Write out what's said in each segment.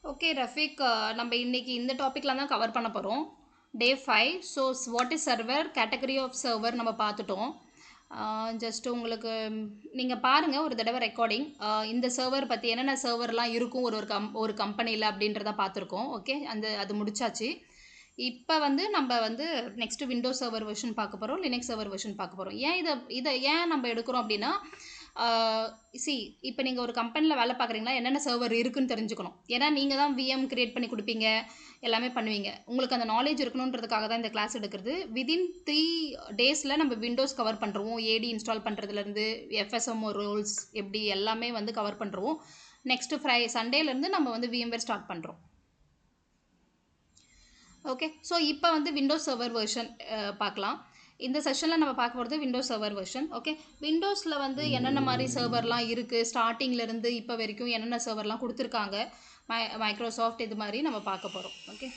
Okay Rafiq, நம்ம இன்னைக்கு இந்த டாப்பிக்ல தான் கவர் பண்ண போகிறோம். Day 5. So what is server, category of server நம்ம பார்த்துட்டோம். ஜஸ்ட் உங்களுக்கு நீங்கள் பாருங்கள் ஒரு தடவை ரெக்கார்டிங். இந்த சர்வர் பற்றி என்னென்ன சர்வர்லாம் இருக்கும் ஒரு கம்பெனியில் அப்படின்றத பார்த்துருக்கோம். ஓகே, அது முடிச்சாச்சு. இப்போ வந்து நம்ம வந்து நெக்ஸ்ட் விண்டோஸ் சர்வர் வெர்ஷன் பார்க்க போகிறோம், லினக்ஸ் சர்வர் வெர்ஷன் பார்க்க போகிறோம். ஏன் இதை ஏன் நம்ம எடுக்கிறோம் அப்படின்னா, சி இப்போ நீங்கள் ஒரு கம்பெனியில் வேலை பார்க்குறீங்களா, என்னென்ன சர்வர் இருக்குன்னு தெரிஞ்சுக்கணும். ஏன்னா நீங்கள் தான் விஎம் கிரியேட் பண்ணி கொடுப்பீங்க, எல்லாமே பண்ணுவீங்க. உங்களுக்கு அந்த நாலேஜ் இருக்கணுன்றதுக்காக தான் இந்த கிளாஸ் எடுக்கிறது. விதின் 3 டேஸில் நம்ம விண்டோஸ் கவர் பண்ணுறோம். ஏடி இன்ஸ்டால் பண்ணுறதுலேருந்து எஃப்எஸ்எம்ஓ ரோல்ஸ் எப்படி எல்லாமே வந்து கவர் பண்ணுறோம். நெக்ஸ்ட் சண்டேலேருந்து நம்ம வந்து விஎம்வேர் ஸ்டார்ட் பண்ணுறோம். ஓகே, ஸோ இப்போ வந்து விண்டோஸ் சர்வர் வெர்ஷன் பார்க்கலாம். இந்த செஷனில் நம்ம பார்க்க போகிறது விண்டோஸ் சர்வர் வெர்ஷன். ஓகே, விண்டோஸில் வந்து என்னென்ன மாதிரி சர்வர்லாம் இருக்குது, ஸ்டார்டிங்லேருந்து இப்போ வரைக்கும் என்னென்ன சர்வர்லாம் கொடுத்துருக்காங்க, மைக்ரோசாஃப்ட் இது மாதிரி நம்ம பார்க்க போகிறோம். Okay,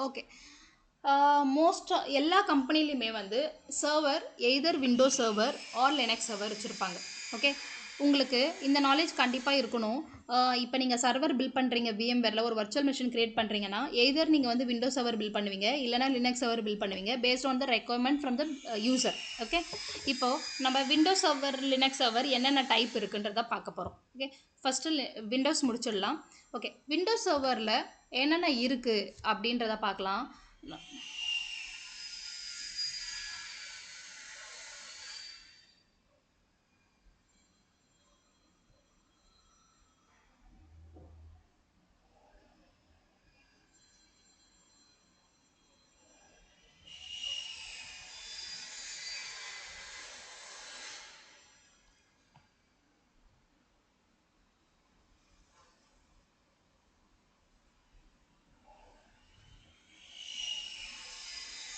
okay. மோஸ்ட் எல்லா கம்பெனிலையுமே வந்து server either Windows server or Linux server வச்சுருப்பாங்க. ஓகே, உங்களுக்கு இந்த நாலேஜ் கண்டிப்பாக இருக்கணும். இப்போ நீங்கள் சர்வர் பில்ட் பண்ணுறீங்க, விஎம்வேரில் ஒரு வர்ச்சுவல் மிஷின் கிரியேட் பண்ணுறீங்கன்னா, எய்தர் நீங்கள் வந்து விண்டோஸ் சர்வர் பில்ட் பண்ணுவீங்க, இல்லைனா லினக்ஸ் சர்வர் பில்ட் பண்ணுவீங்க, based on the requirement from the user. Okay, இப்போது நம்ம விண்டோஸ் சர்வர் லினக்ஸ் சர்வர் என்னென்ன டைப் இருக்குன்றத பார்க்க போகிறோம். ஓகே, ஃபஸ்ட்டு விண்டோஸ் முடிச்சிடலாம். ஓகே, விண்டோஸ் சர்வரில் என்னென்ன இருக்குது அப்படின்றத பார்க்கலாம்.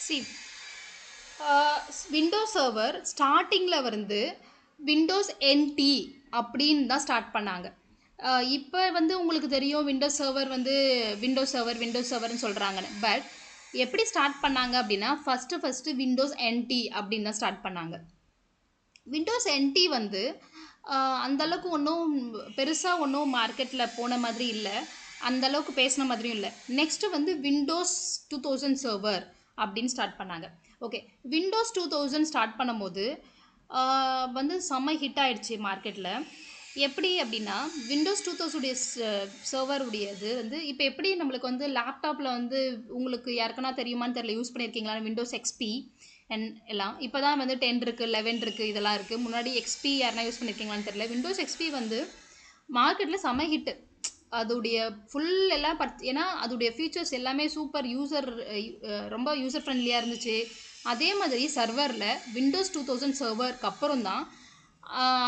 சி விண்டோஸ் சர்வர் ஸ்டார்டிங்கில் வந்து விண்டோஸ் என்டி அப்படின்னு தான் ஸ்டார்ட் பண்ணாங்க. இப்போ வந்து உங்களுக்கு தெரியும் விண்டோஸ் சர்வர் வந்து விண்டோஸ் சர்வர்னு சொல்கிறாங்கன்னு. பட் எப்படி ஸ்டார்ட் பண்ணாங்க அப்படின்னா, ஃபஸ்ட்டு விண்டோஸ் என்டி அப்படின்னு தான் ஸ்டார்ட் பண்ணாங்க. விண்டோஸ் என்டி வந்து அந்தளவுக்கு ஒன்றும் பெருசாக ஒன்றும் மார்க்கெட்டில் போன மாதிரி இல்லை, அந்தளவுக்கு பேசின மாதிரியும் இல்லை. நெக்ஸ்ட்டு வந்து விண்டோஸ் 2000 சர்வர் அப்படின்னு ஸ்டார்ட் பண்ணாங்க. ஓகே, விண்டோஸ் 2000 ஸ்டார்ட் பண்ணும்போது வந்து செம்ம ஹிட் ஆகிடுச்சு மார்க்கெட்டில். எப்படி அப்படின்னா, விண்டோஸ் 2000 சர்வர் உடையது வந்து இப்போ எப்படி நம்மளுக்கு வந்து லேப்டாப்பில் வந்து உங்களுக்கு யாருக்குன்னா தெரியுமான்னு தெரியல, யூஸ் பண்ணியிருக்கீங்களா விண்டோஸ் எக்ஸ்பி எல்லாம். இப்போ தான் வந்து 10 இருக்குது, 11 இருக்குது, இதெல்லாம் இருக்குது. முன்னாடி எக்ஸ்பி யாருன்னா யூஸ் பண்ணியிருக்கீங்களான்னு தெரியல. விண்டோஸ் எக்ஸ்பி வந்து மார்க்கெட்டில் செம ஹிட்டு. அதோடைய ஃபுல் எல்லாம் ஏன்னா அதோடைய ஃபீச்சர்ஸ் எல்லாமே சூப்பர் ரொம்ப யூசர் ஃப்ரெண்ட்லியாக இருந்துச்சு. அதே மாதிரி சர்வரில் விண்டோஸ் 2000 சர்வருக்கு அப்புறம் தான்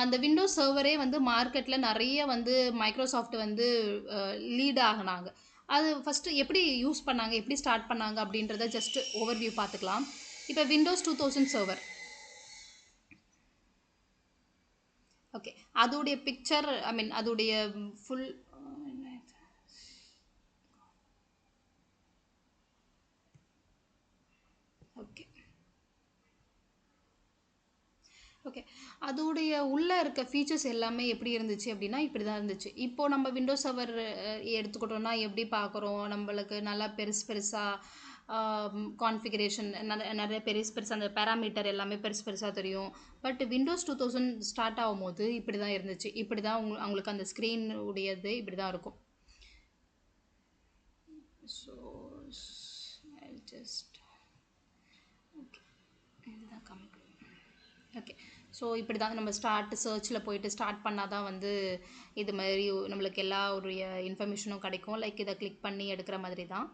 அந்த விண்டோஸ் சர்வரே வந்து மார்க்கெட்டில் நிறைய வந்து மைக்ரோசாஃப்ட் வந்து லீட் ஆகினாங்க. அது ஃபஸ்ட்டு எப்படி யூஸ் பண்ணாங்க, எப்படி ஸ்டார்ட் பண்ணாங்க அப்படின்றத ஜஸ்ட் ஓவர்வியூ பார்த்துக்கலாம். இப்போ விண்டோஸ் 2000 சர்வர், ஓகே, அதோடைய பிக்சர் அதோடைய ஃபுல் ஓகே ஓகே அதோடைய உள்ளே இருக்க ஃபீச்சர்ஸ் எல்லாமே எப்படி இருந்துச்சு அப்படின்னா இப்படி தான் இருந்துச்சு. இப்போது நம்ம விண்டோஸ் சர்வர் எடுத்துக்கிட்டோன்னா எப்படி பார்க்குறோம், நம்மளுக்கு நல்லா பெருசாக கான்ஃபிகரேஷன் நிறைய பெருசாக அந்த பேராமீட்டர் எல்லாமே பெருசாக தெரியும். பட் விண்டோஸ் 2000 ஸ்டார்ட் ஆகும்போது இப்படி தான் இருந்துச்சு. இப்படி தான் அவங்களுக்கு அந்த ஸ்க்ரீன் உடையது இப்படி தான் இருக்கும். ஸோ ஜஸ்ட் ஓகே, இதுதான் கம்மி. ஓகே, ஸோ இப்படி தான் நம்ம சர்ச்சில் போயிட்டு ஸ்டார்ட் பண்ணால் தான் வந்து இது மாதிரி நம்மளுக்கு எல்லா ஒரு இன்ஃபர்மேஷனும் கிடைக்கும். லைக் இதை கிளிக் பண்ணி எடுக்கிற மாதிரி தான்,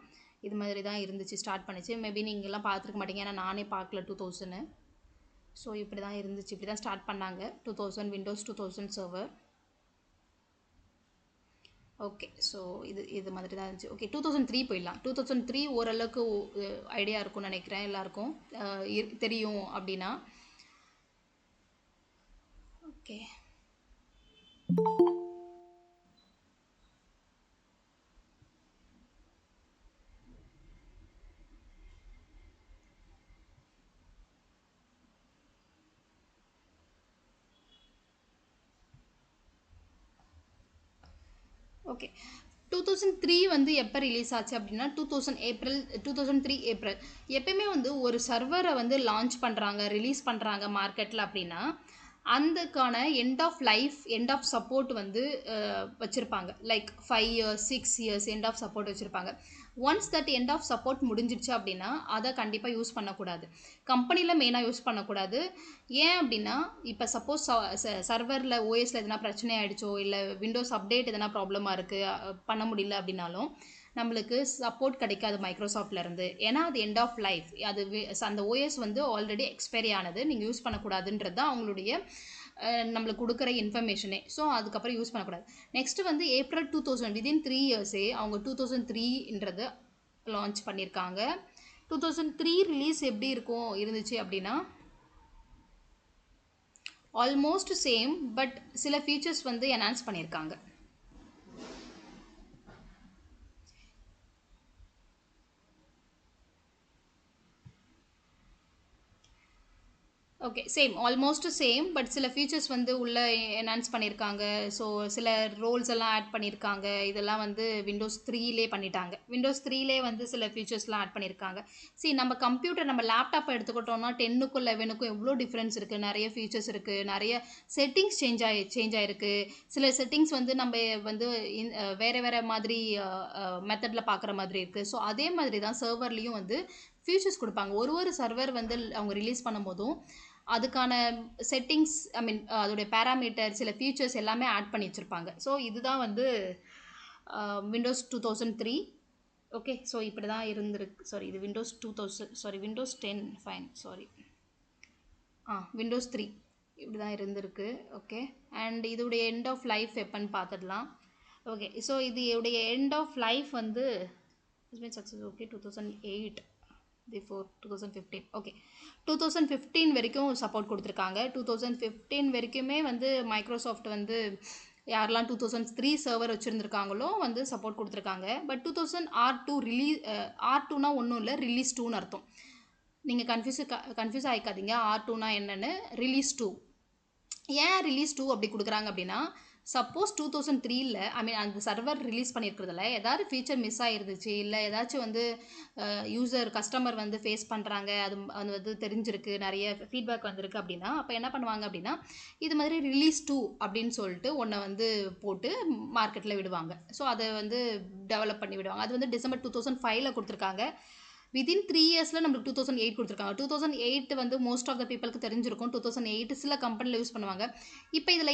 இது மாதிரி தான் இருந்துச்சு, ஸ்டார்ட் பண்ணிச்சு. மேபி நீங்கள்லாம் பார்த்துருக்க மாட்டீங்க, ஏன்னா நானே பார்க்கல 2000. ஸோ இப்படி தான் இருந்துச்சு, இப்படி தான் ஸ்டார்ட் பண்ணாங்க 2000 விண்டோஸ் 2000 சர்வர். ஓகே, ஸோ இது மாதிரி தான் இருந்துச்சு. ஓகே, 2003 போயிடலாம். 2003 ஓரளவுக்கு ஐடியா இருக்கும்னு நினைக்கிறேன் எல்லாருக்கும், தெரியும் அப்படின்னா. Okay, okay. 2003 வந்து எப்போ ரிலீஸ் ஆச்சு அப்படின்னா 2003 ஏப்ரல். எப்பயுமே வந்து ஒரு சர்வரை வந்து லான்ச் பண்ணுறாங்க, ரிலீஸ் பண்ணுறாங்க மார்க்கெட்டில் அப்படின்னா அதுக்கான end of life, end of support வந்து வச்சுருப்பாங்க. Like 5 years 6 years end of support வச்சுருப்பாங்க. Once that end of support முடிஞ்சிடுச்சு அப்படின்னா அதை கண்டிப்பாக யூஸ் பண்ணக்கூடாது. கம்பெனியில் மெயினாக யூஸ் பண்ணக்கூடாது. ஏன் அப்படின்னா இப்போ சப்போஸ் சர்வரில் ஓஎஸில் எதனா பிரச்சனை ஆகிடுச்சோ, இல்லை விண்டோஸ் அப்டேட் எதனா ப்ராப்ளமாக இருக்குது பண்ண முடியல அப்படின்னாலும் நம்மளுக்கு சப்போர்ட் கிடைக்காது மைக்ரோசாஃப்ட்லேருந்து. ஏன்னா அது எண்ட் ஆஃப் லைஃப், அது அந்த ஓஎஸ் வந்து ஆல்ரெடி எக்ஸ்பைரி ஆனது, நீங்கள் யூஸ் பண்ணக்கூடாதுன்றது தான் அவங்களுடைய நம்மளுக்கு கொடுக்குற இன்ஃபர்மேஷனே. ஸோ அதுக்கப்புறம் யூஸ் பண்ணக்கூடாது. நெக்ஸ்ட் வந்து ஏப்ரல் 2000 விதின் 3 இயர்ஸே அவங்க 2003ன்றது லான்ச் பண்ணியிருக்காங்க. 2003 ரிலீஸ் எப்படி இருந்துச்சு அப்படின்னா ஆல்மோஸ்ட் சேம், பட் சில ஃபீச்சர்ஸ் வந்து என்ஹான்ஸ் பண்ணியிருக்காங்க. Okay, same, almost same, but சில ஃபீச்சர்ஸ் வந்து உள்ளே என்ஹான்ஸ் பண்ணியிருக்காங்க. ஸோ சில ரோல்ஸ் எல்லாம் ஆட் பண்ணியிருக்காங்க. இதெல்லாம் வந்து விண்டோஸ் 3லே பண்ணிட்டாங்க. விண்டோஸ் 3லே வந்து சில ஃபீச்சர்ஸ்லாம் ஆட் பண்ணியிருக்காங்க. நம்ம கம்ப்யூட்டர், நம்ம லேப்டாப்பை எடுத்துக்கிட்டோம்னா 10க்கும் 11க்கும் எவ்வளோ டிஃப்ரென்ஸ் இருக்குது. நிறைய ஃபீச்சர்ஸ் இருக்குது, நிறைய செட்டிங்ஸ் சேஞ்ச் ஆகிருக்கு. சில செட்டிங்ஸ் வந்து நம்ம வந்து வேறு வேறு மாதிரி மெத்தடில் பார்க்குற மாதிரி இருக்குது. ஸோ அதே மாதிரி தான் சர்வர்லேயும் வந்து ஃபீச்சர்ஸ் கொடுப்பாங்க. ஒரு சர்வர் வந்து அவங்க ரிலீஸ் பண்ணும்போதும் அதுக்கான செட்டிங்ஸ், ஐ மீன் அதோடைய பேராமீட்டர், சில ஃபீச்சர்ஸ் எல்லாமே ஆட் பண்ணி வச்சுருப்பாங்க. ஸோ இதுதான் வந்து விண்டோஸ் 2003. ஓகே, ஸோ இப்படி தான் இருந்திருக்கு. சாரி, இது Windows 2000, sorry Windows 10, fine, sorry, Windows 3 இப்படி தான் இருந்திருக்கு. ஓகே, அண்ட் இதோடைய எண்ட் ஆஃப் லைஃப் எப்போன்னு பார்த்துடலாம். ஓகே, ஸோ இதோடைய எண்ட் ஆஃப் லைஃப் வந்து சக்ஸஸ். Okay, 2008 before 2015. ஓகே, 2015 வரைக்கும் சப்போர்ட் கொடுத்துருக்காங்க. 2015 வரைக்குமே வந்து மைக்ரோசாஃப்ட் வந்து யாரெல்லாம் 2003 சர்வர் வச்சுருந்துருக்காங்களோ வந்து சப்போர்ட் கொடுத்துருக்காங்க. பட் 2000 R2 ரிலீஸ், R2னா ஒன்றும் இல்லை, ரிலீஸ் 2ன்னு அர்த்தம். நீங்கள் கன்ஃபியூஸ் ஆகிக்காதீங்க. R2னா என்னென்னு. ரிலீஸ் 2. ஏன் ரிலீஸ் 2 அப்படி கொடுக்குறாங்க அப்படின்னா, சப்போஸ் 2003ல் ஐ மீன் அந்த சர்வர் ரிலீஸ் பண்ணியிருக்கிறதுல ஏதாவது ஃபீச்சர் மிஸ் ஆகிருந்துச்சு, இல்லை ஏதாச்சும் வந்து கஸ்டமர் வந்து ஃபேஸ் பண்ணுறாங்க, அது வந்து தெரிஞ்சிருக்கு, நிறைய ஃபீட்பேக் வந்திருக்கு அப்படின்னா, அப்போ என்ன பண்ணுவாங்க அப்படின்னா இது மாதிரி ரிலீஸ் 2 அப்படின்னு சொல்லிட்டு ஒன்றை வந்து போட்டு மார்க்கெட்டில் விடுவாங்க. ஸோ அதை வந்து டெவலப் பண்ணி விடுவாங்க. அது வந்து டிசம்பர் 2005ல் கொடுத்துருக்காங்க. விதின் 3 இயர்ஸில் நம்மளுக்கு 2008 கொடுத்துருக்காங்க. 2008 வந்து மோஸ்ட் ஆஃப் த பீப்புளுக்கு தெரிஞ்சிருக்கும். 2008 சில கம்பெனியில் யூஸ் பண்ணுவாங்க. இப்போ இதில்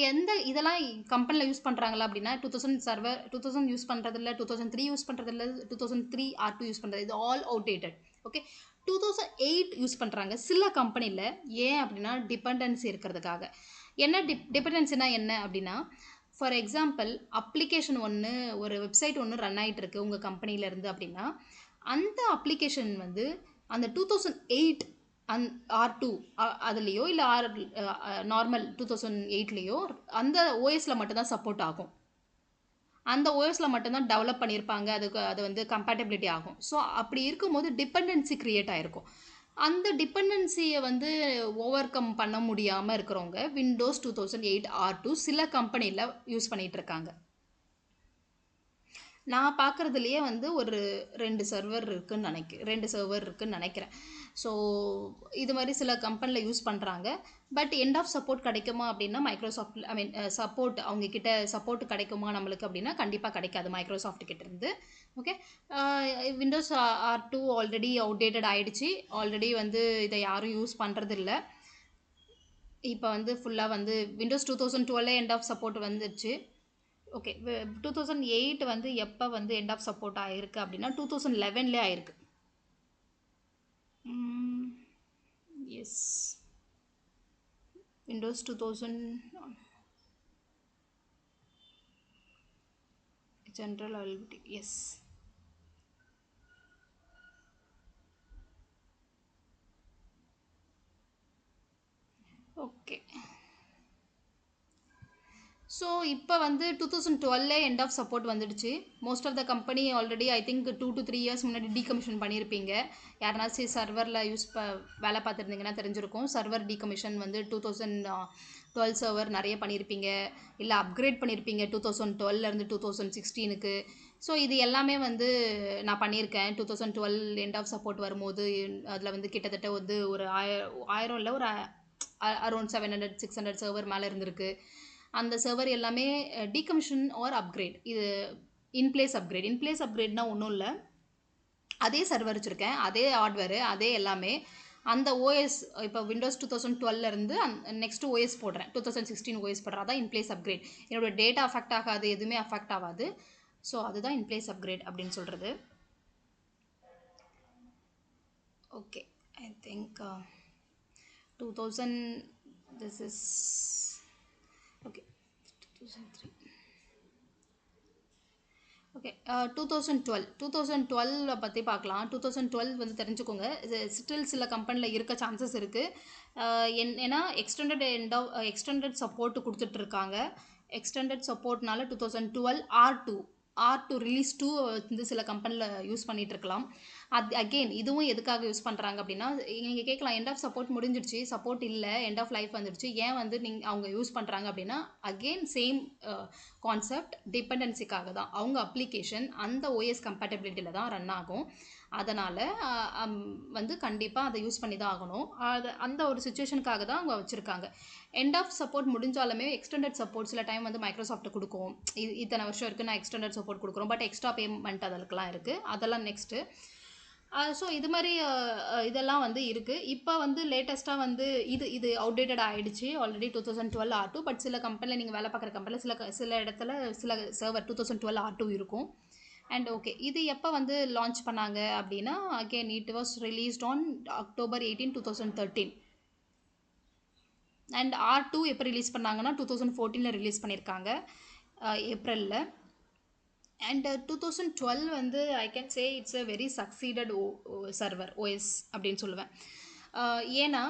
இதெல்லாம் கம்பெனியில் யூஸ் பண்ணுறாங்களா அப்படின்னா 2000 யூஸ் பண்ணுறதில்ல, 2003 யூஸ் பண்ணுறதில்ல, 2003 R2 யூஸ் பண்ணுறது, இது ஆல் அவுடேட்டட். ஓகே, 2008 யூஸ் பண்ணுறாங்க சில கம்பெனியில். ஏன் அப்படின்னா டிபெண்டன்சி இருக்கிறதுக்காக. என்ன டிபெண்டன்சினா என்ன அப்படின்னா, ஃபார் எக்ஸாம்பிள் அப்ளிகேஷன் ஒன்று, ஒரு வெப்சைட் ஒன்று ரன் ஆகிட்டு இருக்கு உங்கள் கம்பெனியிலேருந்து அப்படின்னா, அந்த அப்ளிகேஷன் வந்து அந்த 2008 R2 அதுலேயோ இல்லை நார்மல் 2008லேயோ அந்த ஓஎஸில் மட்டும்தான் சப்போர்ட் ஆகும். அந்த ஓஎஸில் மட்டும்தான் டெவலப் பண்ணியிருப்பாங்க. அது வந்து கம்பேட்டபிலிட்டி ஆகும். ஸோ அப்படி இருக்கும்போது டிபெண்டன்சி க்ரியேட் ஆகிருக்கும். அந்த டிபெண்டன்சியை வந்து ஓவர் கம் பண்ண முடியாமல் இருக்கிறவங்க விண்டோஸ் 2008 R2 சில கம்பெனியில் யூஸ் பண்ணிகிட்ருக்காங்க. நான் பார்க்குறதுலையே வந்து ஒரு 2 சர்வர் இருக்குதுன்னு நினைக்கிறேன். ஸோ இது மாதிரி சில கம்பெனியில் யூஸ் பண்ணுறாங்க. பட் எண்ட் ஆஃப் சப்போர்ட் கிடைக்குமா அப்படின்னா மைக்ரோசாஃப்ட், ஐ மீன் சப்போர்ட் அவங்கக்கிட்ட சப்போர்ட் கிடைக்குமா நம்மளுக்கு அப்படின்னா கண்டிப்பாக கிடைக்காது மைக்ரோசாஃப்ட் கிட்டேருந்து. Okay, Windows R2 already outdated ஆகிடுச்சு. ஆல்ரெடி வந்து இதை யாரும் யூஸ் பண்ணுறதில்ல. இப்போ வந்து ஃபுல்லாக வந்து விண்டோஸ் 2012 எண்ட் ஆஃப் சப்போர்ட் வந்துடுச்சு. ஓகே, 2008 வந்து எப்போ வந்து எண்ட் ஆஃப் சப்போர்ட் ஆகிருக்கு அப்படின்னா 2011லே ஆகிருக்கு. Yes, Windows 2000 general availability. Yes, okay. So இப்போ வந்து 2012 எண்ட் ஆஃப் சப்போர்ட் வந்துடுச்சு. Most of the company already I think 2 to 3 years முன்னாடி டீகமிஷன் பண்ணியிருப்பீங்க. யாருனாச்சும் சர்வரில் வேலை பார்த்துருந்தீங்கன்னா தெரிஞ்சிருக்கும். சர்வர் டீகமிஷன் வந்து 2012 சர்வர் நிறைய பண்ணியிருப்பீங்க, இல்லை அப்கிரேட் பண்ணியிருப்பீங்க 2012லேருந்து 2016க்கு. ஸோ இது எல்லாமே வந்து நான் பண்ணியிருக்கேன். 2012 எண்ட் ஆஃப் சப்போர்ட் வரும்போது அதில் வந்து கிட்டத்தட்ட வந்து ஒரு 1000 இல்லை ஒரு அரௌண்ட் 700-600 சர்வர் மேலே இருந்திருக்கு. அந்த சர்வர் எல்லாமே டீகமிஷன் ஆர் அப்கிரேட். இது இன்பிளேஸ் அப்கிரேட்னா ஒன்றும் இல்லை, அதே சர்வர் வச்சுருக்கேன், அதே ஹார்ட்வேரு, அதே எல்லாமே. அந்த ஓஎஸ் இப்போ விண்டோஸ் 2012லேருந்து நெக்ஸ்ட் ஓஎஸ் போடுறேன், 2016 ஓஎஸ் போடுறேன். அதான் இன்பிளேஸ் அப்கிரேட். என்னோட டேட்டா அஃபெக்ட் ஆகாது, எதுவுமே அஃபெக்ட் ஆகாது. ஸோ அதுதான் இன்பிளேஸ் அப்கிரேட் அப்படின்னு சொல்கிறது. Okay, I think 2000 this is okay 2003 okay. 2012 பற்றி பார்க்கலாம். 2012 வந்து தெரிஞ்சுக்கோங்க, ஸ்டில் சில கம்பெனியில் இருக்க சான்சஸ் இருக்குது. ஏன்னா எக்ஸ்டெண்டட் சப்போர்ட் கொடுத்துட்ருக்காங்க. எக்ஸ்டெண்டட் சப்போர்ட்னால 2012 R2 ரிலீஸ் 2 வந்து சில கம்பெனியில் யூஸ் பண்ணிகிட்ருக்கலாம். அது அகெயின் இதுவும் எதுக்காக யூஸ் பண்ணுறாங்க அப்படின்னா, நீங்கள் கேட்கலாம் எண்ட் ஆஃப் சப்போர்ட் முடிஞ்சிடுச்சு, சப்போர்ட் இல்லை, எண்ட் ஆஃப் லைஃப் வந்துடுச்சு, ஏன் வந்து அவங்க யூஸ் பண்ணுறாங்க அப்படின்னா, அகெயின் சேம் கான்செப்ட், டிபெண்டன்சிக்காக தான். அவங்க அப்ளிகேஷன் அந்த ஓஎஸ் கம்பேட்டபிலிட்டியில் தான் ரன் ஆகும். அதனால் வந்து கண்டிப்பாக அதை யூஸ் பண்ணி தான் ஆகணும். அந்த ஒரு சுச்சுவேஷனுக்காக தான் அவங்க வச்சுருக்காங்க. எண்ட் ஆஃப் சப்போர்ட் முடிஞ்சாலுமே எக்ஸ்டெண்டட் சப்போர்ட் சில டைம் வந்து மைக்ரோசாஃப்ட் கொடுக்கும். இத்தனை வருஷம் இருக்குது, நான் எக்ஸ்டெண்டட் சப்போர்ட் கொடுக்குறோம், பட் எக்ஸ்ட்ரா பேமெண்ட் அதற்கெலாம் இருக்குது, அதெல்லாம் நெக்ஸ்ட்டு. ஸோ இது மாதிரி இதெல்லாம் வந்து இருக்குது. இப்போ வந்து லேட்டஸ்ட்டாக வந்து இது அவுடேட்டட் ஆகிடுச்சு ஆல்ரெடி 2012 R2. பட் சில கம்பெனியில் நீங்கள் வேலை பார்க்குற கம்பெனியில் சில இடத்துல சில சர்வர் 2012 R2 இருக்கும். அண்ட் ஓகே, இது எப்போ வந்து லான்ச் பண்ணாங்க அப்படின்னா, again it was released on October 18, 2013. And R2 எப்போ ரிலீஸ் பண்ணாங்கன்னா 2014 ரிலீஸ் பண்ணியிருக்காங்க, ஏப்ரலில். அண்ட் 2012 வந்து I can say it's a very succeeded server OS அப்படின்னு சொல்லுவேன். ஏன்னா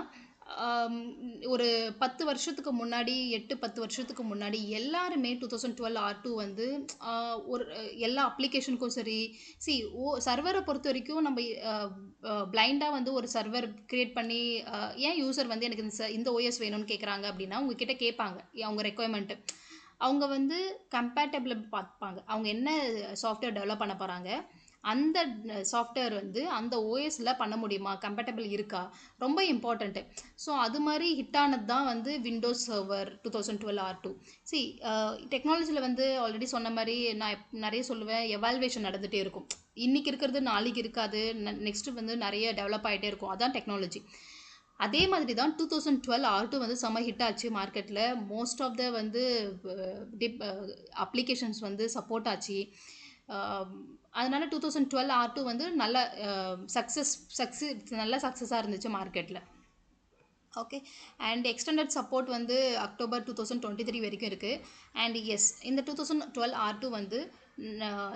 ஒரு 10 வருஷத்துக்கு முன்னாடி 8-10 வருஷத்துக்கு முன்னாடி எல்லாருமே 2012 R2 வந்து ஒரு எல்லா அப்ளிகேஷனுக்கும் சரி, சர்வரை பொறுத்த வரைக்கும் நம்ம பிளைண்டாக வந்து ஒரு சர்வர் க்ரியேட் பண்ணி ஏன் யூசர் வந்து எனக்கு இந்த ஓஎஸ் வேணும்னு கேட்குறாங்க அப்படின்னா, உங்ககிட்ட கேட்பாங்க அவங்க ரெக்குவயர்மெண்ட்டு. அவங்க வந்து கம்பேட்டபிள் பார்ப்பாங்க, அவங்க என்ன சாஃப்ட்வேர் டெவலப் பண்ண போகிறாங்க, அந்த சாஃப்ட்வேர் வந்து அந்த ஓஎஸில் பண்ண முடியுமா, கம்பேட்டபிள் இருக்கா, ரொம்ப இம்பார்ட்டண்ட்டு. ஸோ அது மாதிரி ஹிட்டானது தான் வந்து விண்டோஸ் சர்வர் 2012 R2. டெக்னாலஜியில் வந்து ஆல்ரெடி சொன்ன மாதிரி நான் நிறைய சொல்லுவேன், எவால்வேஷன் நடந்துகிட்டே இருக்கும். இன்றைக்கி இருக்கிறது நாளைக்கு இருக்காது, நெக்ஸ்ட்டு வந்து நிறைய டெவலப் ஆகிட்டே இருக்கும், அதான் டெக்னாலஜி. அதே மாதிரி தான் 2012 R2 வந்து செம்ம ஹிட் ஆச்சு மார்க்கெட்டில். மோஸ்ட் ஆஃப் த வந்து அப்ளிகேஷன்ஸ் வந்து சப்போர்ட் ஆச்சு. அதனால் 2012 R2 வந்து நல்ல நல்ல சக்ஸஸாக இருந்துச்சு மார்க்கெட்டில். ஓகே. அண்ட் எக்ஸ்டெண்டட் சப்போர்ட் வந்து October 2023 வரைக்கும் இருக்குது. அண்ட் எஸ், இந்த 2012 R2 வந்து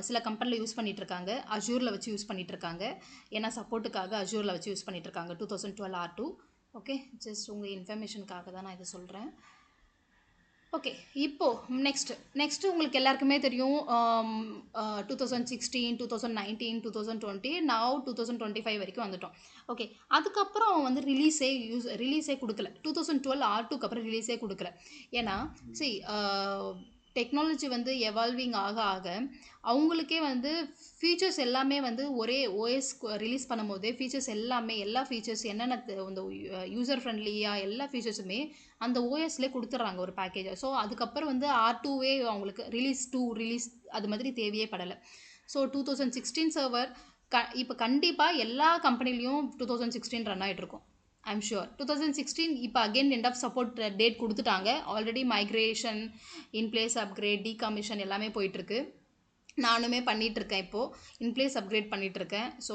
சில கம்பெனியில் யூஸ் பண்ணிகிட்ருக்காங்க, அஜூரில் வச்சு யூஸ் பண்ணிகிட்ருக்காங்க. ஏன்னா சப்போர்ட்டுக்காக அஜூரில் வச்சு யூஸ் பண்ணிகிட்ருக்காங்க 2012 R2. ஓகே, ஜஸ்ட் உங்கள் இன்ஃபர்மேஷனுக்காக தான் நான் இதை சொல்கிறேன். ஓகே, இப்போது நெக்ஸ்ட்டு உங்களுக்கு எல்லாருக்குமே தெரியும் 2016, 2019, 2020, now 2025 வரைக்கும் வந்துட்டோம். ஓகே, அதுக்கப்புறம் வந்து ரிலீஸே கொடுக்கல. 2012 R2க்கு அப்புறம் ரிலீஸே கொடுக்கல. ஏன்னா டெக்னாலஜி வந்து எவால்விங் ஆக அவங்களுக்கே வந்து ஃபீச்சர்ஸ் எல்லாமே வந்து ஒரே ஓஎஸ் ரிலீஸ் பண்ணும்போதே எல்லா ஃபீச்சர்ஸ் என்னென்ன இந்த யூசர் ஃப்ரெண்ட்லியாக எல்லா ஃபீச்சர்ஸுமே அந்த ஓஎஸ்லேயே கொடுத்துட்றாங்க ஒரு பேக்கேஜை. ஸோ அதுக்கப்புறம் வந்து R2வே அவங்களுக்கு ரிலீஸ் அது மாதிரி தேவையே படலை. ஸோ 2016 சர்வர் இப்போ கண்டிப்பாக எல்லா கம்பெனிலையும் 2016 ரன் ஆகிட்ருக்கும், ஐம் ஷுர். 2016 இப்போ again end of support date கொடுத்துட்டாங்க. Already migration, in place upgrade, decommission எல்லாமே போயிட்டுருக்கு. நானுமே பண்ணிகிட்ருக்கேன், இப்போது இன்பிளேஸ் அப்கிரேட் பண்ணிகிட்ருக்கேன். ஸோ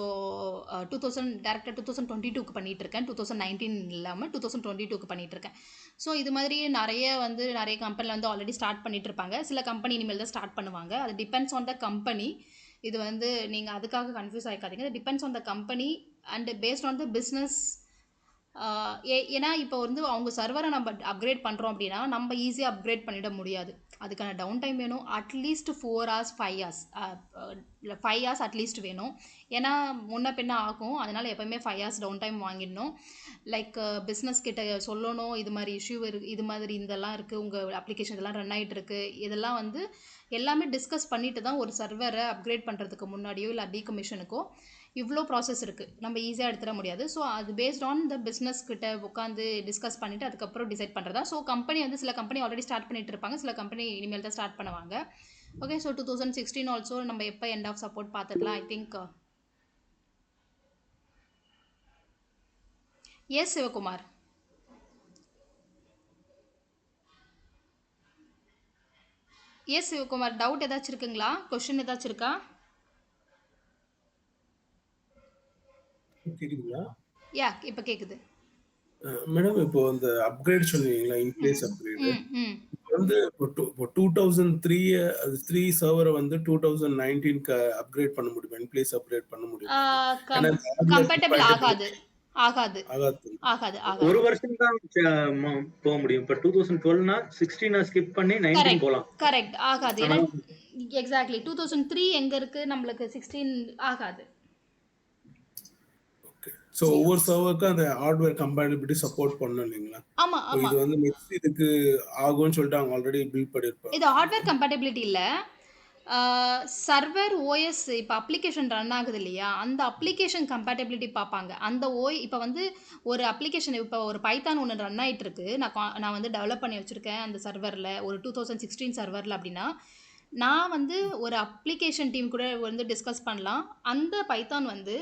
2022க்கு பண்ணிகிட்ருக்கேன், 2019 இல்லாமல் 2022க்கு பண்ணிகிட்ருக்கேன். ஸோ இது மாதிரி நிறைய கம்பெனியில் வந்து ஆல்ரெடி ஸ்டார்ட் பண்ணிகிட்ருப்பாங்க. சில கம்பெனி இனிமேல் தான் ஸ்டார்ட் பண்ணுவாங்க. அது டிபெண்ட்ஸ் ஆன் த கம்பெனி. இது வந்து நீங்கள் அதுக்காக கன்ஃபியூஸ் ஆகிக்காதீங்க. இது depends on the company and based on the business. ஏன்னா இப்போ வந்து அவங்க சர்வரை நம்ம அப்கிரேட் பண்ணுறோம் அப்படின்னா நம்ம ஈஸியாக அப்கிரேட் பண்ணிட முடியாது. அதுக்கான டவுன் டைம் வேணும். At least 4 hours 5 hours 5 hours at least வேணும். ஏன்னா முன்ன பின்ன ஆகும். அதனால் எப்போயுமே 5 ஹார்ஸ் டவுன் டைம் வாங்கிடணும். லைக் பிஸ்னஸ் கிட்ட சொல்லணும், இது மாதிரி இஷ்யூ இது மாதிரி இதெல்லாம் இருக்குது, உங்கள் அப்ளிகேஷன் இதெல்லாம் ரன் ஆகிட்டு இருக்கு, இதெல்லாம் வந்து எல்லாமே டிஸ்கஸ் பண்ணிட்டு தான் ஒரு சர்வரை அப்கிரேட் பண்ணுறதுக்கு முன்னாடியோ இல்லை டீகமிஷனுக்கோ இவ்வளோ ப்ராசஸ் இருக்குது. நம்ம ஈஸியாக எடுத்துட முடியாது. ஸோ அது பேஸ்ட் ஆன் த பிஸ்னஸ் கிட்ட உட்காந்து டிஸ்கஸ் பண்ணிவிட்டு அதுக்கப்புறம் டிசைட் பண்ணுறதா. ஸோ கம்பெனி வந்து சில கம்பெனி ஆல்ரெடி ஸ்டார்ட் பண்ணிட்டு இருப்பாங்க, சில கம்பெனி இனிமேல் தான் ஸ்டார்ட் பண்ணுவாங்க. ஓகே, ஸோ 2016 ஆல்சோ நம்ம எப்போ எண்ட் ஆஃப் சப்போர்ட் பார்த்துக்கலாம். I think S Sivakumar. S Sivakumar, doubt ஏதாச்சும் இருக்குங்களா? கொஸ்டின் ஏதாச்சும் இருக்கா? கேக்குதுங்களா? யா, இப்போ கேட்குது. மேடம், இப்போ அந்த அப்கிரேட் சொன்னீங்களா, இன்பிளேஸ் அப்கிரேட் வந்து இப்போ 2003 அது 3 சர்வரை வந்து 2019க்கு அப்கிரேட் பண்ண முடியுமா? இன்பிளேஸ் அப்கிரேட் பண்ண முடியுமா? கம்பேட்டபிள் ஆகாது. ஆகாது ஆகாது. ஆகாது ஒரு வருஷம் தான் போக முடியும். இப்ப 2012னா 16 ஸ்கிப் பண்ணி 19 போலாம். கரெக்ட், ஆகாது. ஏன்னா எக்ஸாக்ட்லி 2003 எங்க இருக்கு, நம்மளுக்கு 16 ஆகாது. சோ ஒவ்வொரு சர்வருக்கு அந்த ஹார்ட்வேர் கம்பேட்டிபிலிட்டி சப்போர்ட் பண்ணணும் இல்லைங்களா? ஆமா ஆமா, இது வந்து நெக்ஸ்ட் இதுக்கு ஆகும்னு சொல்லிட்டு அவங்க ஆல்ரெடி பில்ட் பண்ணிருப்பாங்க. இது ஹார்ட்வேர் கம்பேட்டிபிலிட்டி இல்ல, சர்வர் ஓஎஸ். இப்போ அப்ளிகேஷன் ரன் ஆகுது இல்லையா, அந்த அப்ளிகேஷன் கம்பேட்டபிலிட்டி பார்ப்பாங்க. அந்த இப்போ வந்து ஒரு அப்ளிகேஷன், இப்போ ஒரு பைத்தான் ஒன்று ரன் ஆகிட்டு இருக்கு, நான் வந்து டெவலப் பண்ணி வச்சுருக்கேன் அந்த சர்வரில், ஒரு 2016 சர்வரில். அப்படின்னா நான் வந்து ஒரு அப்ளிகேஷன் டீம் கூட வந்து டிஸ்கஸ் பண்ணலாம். அந்த பைத்தான் வந்து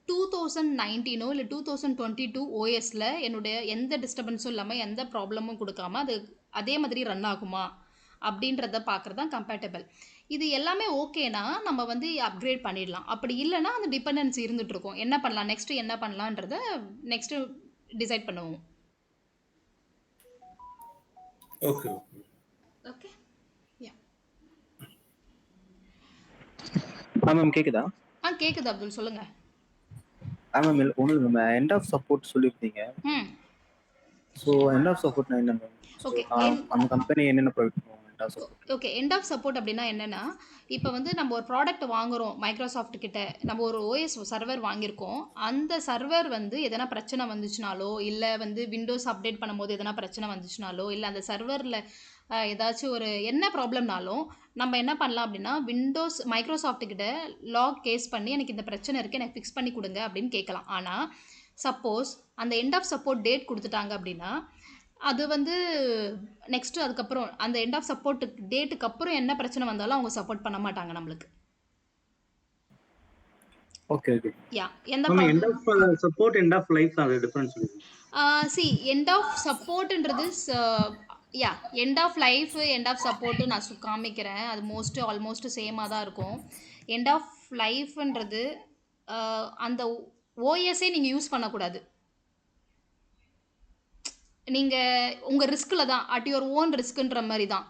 2019 இல்லை 2022 ஓஎஸில் என்னுடைய எந்த டிஸ்டர்பன்ஸும் இல்லாமல் எந்த ப்ராப்ளமும் கொடுக்காம அது அதே மாதிரி ரன் ஆகுமா அப்படின்றத பார்க்குறது தான் கம்பேட்டபிள். இது எல்லாமே ஓகேனா நம்ம வந்து அப்கிரேட் பண்ணிடலாம். அப்படி இல்லைனா அந்த டிபெண்டன்சி இருந்துட்டு இருக்கும். என்ன பண்ணலாம், நெக்ஸ்ட் என்ன பண்ணலான்றத நெக்ஸ்ட் டிசைட் பண்ணுவோம். Okay okay, yeah. மேம் கேக்குதா? கேக்குது அப்துல், சொல்லுங்க. மேம் ஒன்றும் இல்லை மேம், எண்ட் ஆஃப் சப்போர்ட் சொல்லியிருந்தீங்க. ஸோ எண்ட் ஆஃப் சப்போர்ட்னா என்ன மேம்? ஓகே, அந்த கம்பெனி என்னென்ன ப்ரொவைட் பண்ணுவாங்க end of support? Okay, end of support அப்படின்னா என்னென்னா, இப்போ வந்து நம்ம ஒரு ப்ராடக்ட் வாங்குகிறோம் மைக்ரோசாஃப்ட் கிட்ட, நம்ம ஒரு ஓஎஸ் சர்வர் வாங்கியிருக்கோம். அந்த சர்வர் வந்து எதனா பிரச்சனை வந்துச்சுனாலோ, இல்லை வந்து விண்டோஸ் அப்டேட் பண்ணும்போது எதனா பிரச்சனை வந்துச்சுனாலோ, இல்லை அந்த சர்வரில் ஏதாச்சும் ஒரு என்ன ப்ராப்ளம்னாலும் நம்ம என்ன பண்ணலாம் அப்படின்னா, விண்டோஸ் மைக்ரோசாஃப்ட் கிட்ட லாக் கேஸ் பண்ணி எனக்கு இந்த பிரச்சனை இருக்குது, எனக்கு ஃபிக்ஸ் பண்ணி கொடுங்க அப்படின்னு கேட்கலாம். ஆனால் சப்போஸ் அந்த எண்ட் ஆஃப் சப்போர்ட் டேட் கொடுத்துட்டாங்க அப்படின்னா, அது வந்து நெக்ஸ்ட்டு அதுக்கப்புறம் அந்த எண்ட் ஆஃப் சப்போர்ட் டேட்டுக்கு அப்புறம் என்ன பிரச்சனை வந்தாலும் அவங்க சப்போர்ட் பண்ண மாட்டாங்க நம்மளுக்கு. Okay okay, yeah. எந்த end of support end of life அது டிஃபரன்ஸ் சி எண்ட் ஆஃப் சப்போர்ட்ன்றது yeah, end of life end of support நான் காமிக்கிறேன். அது ஆல்மோஸ்ட் சேமாக தான் இருக்கும். எண்ட் ஆஃப் லைஃப்ன்றது அந்த ஓஎஸ்ஸே நீங்கள் யூஸ் பண்ணக்கூடாது. நீங்கள் உங்கள் ரிஸ்கில் தான், அட் யுவர் ஓன் ரிஸ்க்குன்ற மாதிரி தான்.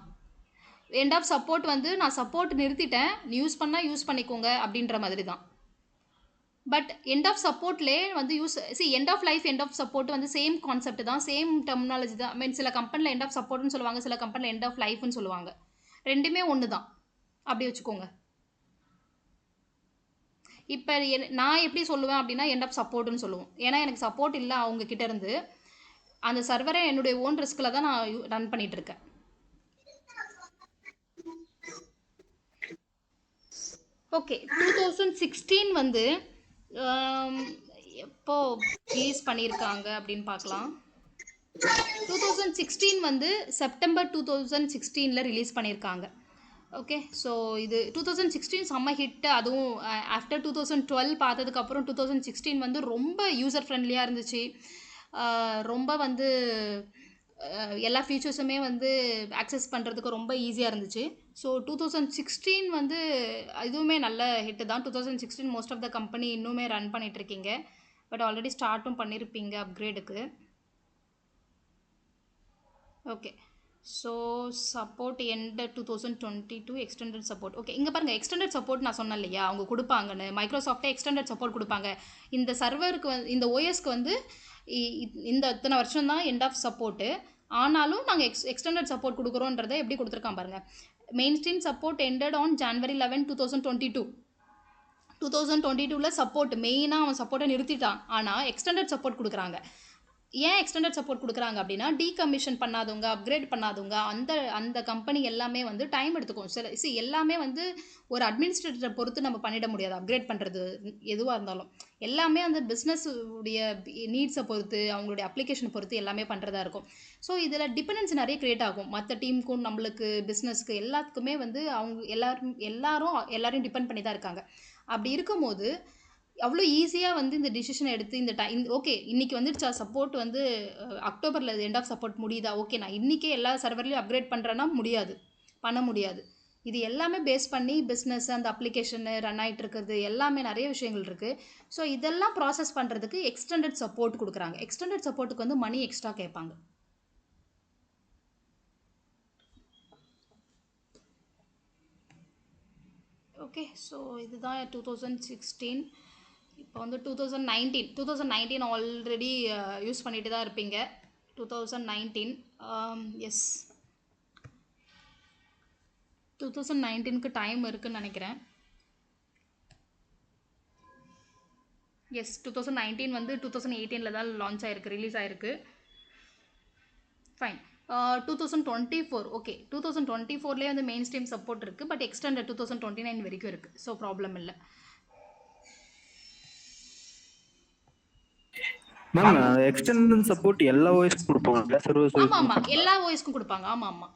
எண்ட் ஆஃப் சப்போர்ட் வந்து நான் சப்போர்ட் நிறுத்திட்டேன், யூஸ் பண்ணால் யூஸ் பண்ணிக்கோங்க அப்படின்ற மாதிரி தான். பட் எண்ட் ஆஃப் சப்போர்ட்லேயே வந்து end of life end of support வந்து சேம் கான்செப்ட் தான், சேம் டெர்மினாலஜி தான். மீன் சில கம்பெனியில் எண்ட் ஆஃப் சப்போர்ட்னு சொல்லுவாங்க, சில கம்பெனியில் எண்ட் ஆஃப் லைஃப்னு சொல்லுவாங்க. ரெண்டுமே ஒன்று தான், அப்படி வச்சுக்கோங்க. இப்போ நான் எப்படி சொல்லுவேன் அப்படின்னா, எண்ட் ஆஃப் சப்போர்ட்னு சொல்லுவோம். ஏன்னா எனக்கு சப்போர்ட் இல்லை அவங்க கிட்ட இருந்து, அந்த சர்வரை என்னுடைய ஓன் ரிஸ்கில் தான் நான் ரன் பண்ணிட்டு இருக்கேன். ஓகே, 2016 வந்து எப்போ ரிலீஸ் பண்ணியிருக்காங்க அப்படின்னு பார்க்கலாம். 2016 வந்து செப்டம்பர் 2016 ரிலீஸ் பண்ணியிருக்காங்க. ஓகே, ஸோ இது 2016 செம்ம ஹிட்டு. அதுவும் ஆஃப்டர் 2012 பார்த்ததுக்கப்புறம் 2016 வந்து ரொம்ப யூசர் ஃப்ரெண்ட்லியாக இருந்துச்சு. ரொம்ப வந்து எல்லா ஃபீச்சர்ஸுமே வந்து ஆக்சஸ் பண்ணுறதுக்கு ரொம்ப ஈஸியாக இருந்துச்சு. ஸோ 2016 வந்து இதுவுமே நல்ல ஹிட்டு தான். 2016 மோஸ்ட் ஆஃப் த கம்பெனி இன்னுமே ரன் பண்ணிகிட்ருக்கீங்க. பட் ஆல்ரெடி ஸ்டார்ட்டும் பண்ணியிருப்பீங்க அப்கிரேடுக்கு. Okay, so support end 2022 extended support. Okay, இங்கே பாருங்கள், எக்ஸ்டெண்டட் சப்போர்ட் நான் சொன்னேன் இல்லையா, அவங்க கொடுப்பாங்கன்னு. மைக்ரோசாஃப்டே எக்ஸ்டெண்டட் சப்போர்ட் கொடுப்பாங்க. இந்த சர்வருக்கு இந்த ஓஎஸ்க்கு வந்து இந்த இத்தனை வருஷம் தான் எண்ட் ஆஃப் சப்போர்ட்டு. ஆனாலும் நாங்கள் எக்ஸ்டெண்டட் சப்போர்ட் கொடுக்குறோன்றதை எப்படி கொடுத்துருக்கான் பாருங்கள். Main stream support ended on January 11, 2022. 2022 support மெயினாக அவன் சப்போர்ட்டை நிறுத்திட்டான். ஆனால் எக்ஸ்டெண்டட் சப்போர்ட் கொடுக்குறாங்க. ஏன் எக்ஸ்டெண்டட் சப்போர்ட் கொடுக்குறாங்க அப்படின்னா, டீகமிஷன் பண்ணாதவங்க, அப்கிரேட் பண்ணாதவங்க, அந்த கம்பெனி எல்லாமே வந்து டைம் எடுத்துக்கும். எல்லாமே வந்து ஒரு அட்மினிஸ்ட்ரேட்டரை பொறுத்து நம்ம பண்ணிட முடியாது. அப்கிரேட் பண்ணுறது எதுவாக இருந்தாலும் எல்லாமே அந்த பிஸ்னஸ் உடைய நீட்ஸை பொறுத்து, அவங்களுடைய அப்ளிகேஷனை பொறுத்து எல்லாமே பண்ணுறதா இருக்கும். ஸோ இதில் டிபெண்டன்சி நிறைய க்ரியேட் ஆகும். மற்ற டீமுக்கும் நம்மளுக்கு பிஸ்னஸ்க்கு எல்லாத்துக்குமே வந்து அவங்க எல்லாரையும் டிபெண்ட் பண்ணி தான் இருக்காங்க. அப்படி இருக்கும்போது அவ்வளோ ஈஸியாக வந்து இந்த டிசிஷனை எடுத்து இந்த ஓகே இன்றைக்கி வந்துடுச்சா சப்போர்ட் வந்து அக்டோபரில் எண்ட் ஆஃப் சப்போர்ட் முடியுதா, ஓகே நான் இன்றைக்கே எல்லா சர்வர்லேயும் அப்கிரேட் பண்ணுறேன்னா பண்ண முடியாது. இது எல்லாமே பேஸ் பண்ணி பிஸ்னஸ் அந்த அப்ளிகேஷனு ரன் ஆகிட்டு இருக்கிறது எல்லாமே நிறைய விஷயங்கள் இருக்குது. ஸோ இதெல்லாம் ப்ராசஸ் பண்ணுறதுக்கு எக்ஸ்டெண்டட் சப்போர்ட் கொடுக்குறாங்க. எக்ஸ்டெண்டட் சப்போர்ட்டுக்கு வந்து மணி எக்ஸ்ட்ரா கேட்பாங்க. ஓகே, ஸோ இதுதான் 2016. இப்போ வந்து 2019 ஆல்ரெடி யூஸ் பண்ணிட்டு தான் இருப்பீங்க. 2019 எஸ் 2019க்கு டைம் இருக்குன்னு நினைக்கிறேன். எஸ் 2019 வந்து 2018 தான் லான்ச் ஆகிருக்கு, ரிலீஸ் ஆகிருக்கு. ஃபைன். 2024 ஓகே 2024லேயே வந்து மெயின் ஸ்ட்ரீம் சப்போர்ட் இருக்குது. பட் எக்ஸ்டெண்டட் 2029 வரைக்கும் இருக்குது. ஸோ ப்ராப்ளம் இல்லை. மேம் எக்ஸ்டெண்டட் சப்போர்ட் எல்லா ஓஎஸ்க்கும் கொடுப்பாங்க, சர்வர்ஸ் ஆமாம் எல்லா ஓஎஸ்க்கும் கொடுப்பாங்க. ஆமாம்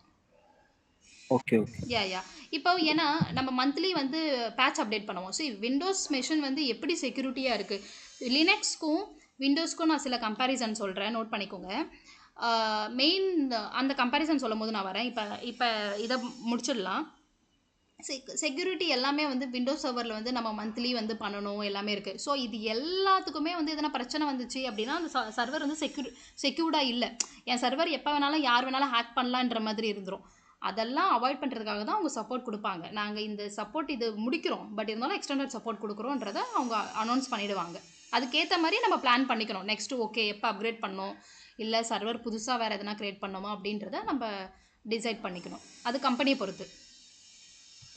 ஓகே யா இப்போ ஏன்னா நம்ம மந்த்லி வந்து பேட்ச் அப்டேட் பண்ணுவோம். ஸோ விண்டோஸ் மெஷின் வந்து எப்படி செக்யூரிட்டியாக இருக்குது, லினக்ஸ்க்கும் விண்டோஸ்க்கும் நான் சில கம்பேரிசன் சொல்கிறேன், நோட் பண்ணிக்கோங்க. மெயின் அந்த கம்பேரிசன் சொல்லும் போது நான் வரேன். இப்போ இதை முடிச்சிடலாம். செக்யூரிட்டி எல்லாமே வந்து விண்டோஸ் சர்வரில் வந்து நம்ம மந்த்லி வந்து பண்ணணும், எல்லாமே இருக்குது. ஸோ இது எல்லாத்துக்குமே வந்து எதனா பிரச்சனை வந்துச்சு அப்படின்னா அந்த சர்வர் வந்து செக்யூர்டாக இல்லை, என் சர்வர் எப்போ வேணாலும் யார் வேணாலும் ஹேக் பண்ணலான்ற மாதிரி இருந்துடும். அதெல்லாம் அவாய்ட் பண்ணுறதுக்காக தான் அவங்க சப்போர்ட் கொடுப்பாங்க. நாங்கள் இந்த சப்போர்ட் இது முடிக்கிறோம், பட் இருந்தாலும் எக்ஸ்டெண்டட் சப்போர்ட் கொடுக்குறோன்றதை அவங்க அனௌன்ஸ் பண்ணிவிடுவாங்க. அதுக்கேற்ற மாதிரி நம்ம பிளான் பண்ணிக்கணும். நெக்ஸ்ட்டு ஓகே எப்போ அப்கிரேட் பண்ணணும், இல்லை சர்வர் புதுசாக வேறு எதனா க்ரியேட் பண்ணோமா அப்படின்றத நம்ம டிசைட் பண்ணிக்கணும். அது கம்பெனியை பொறுத்து.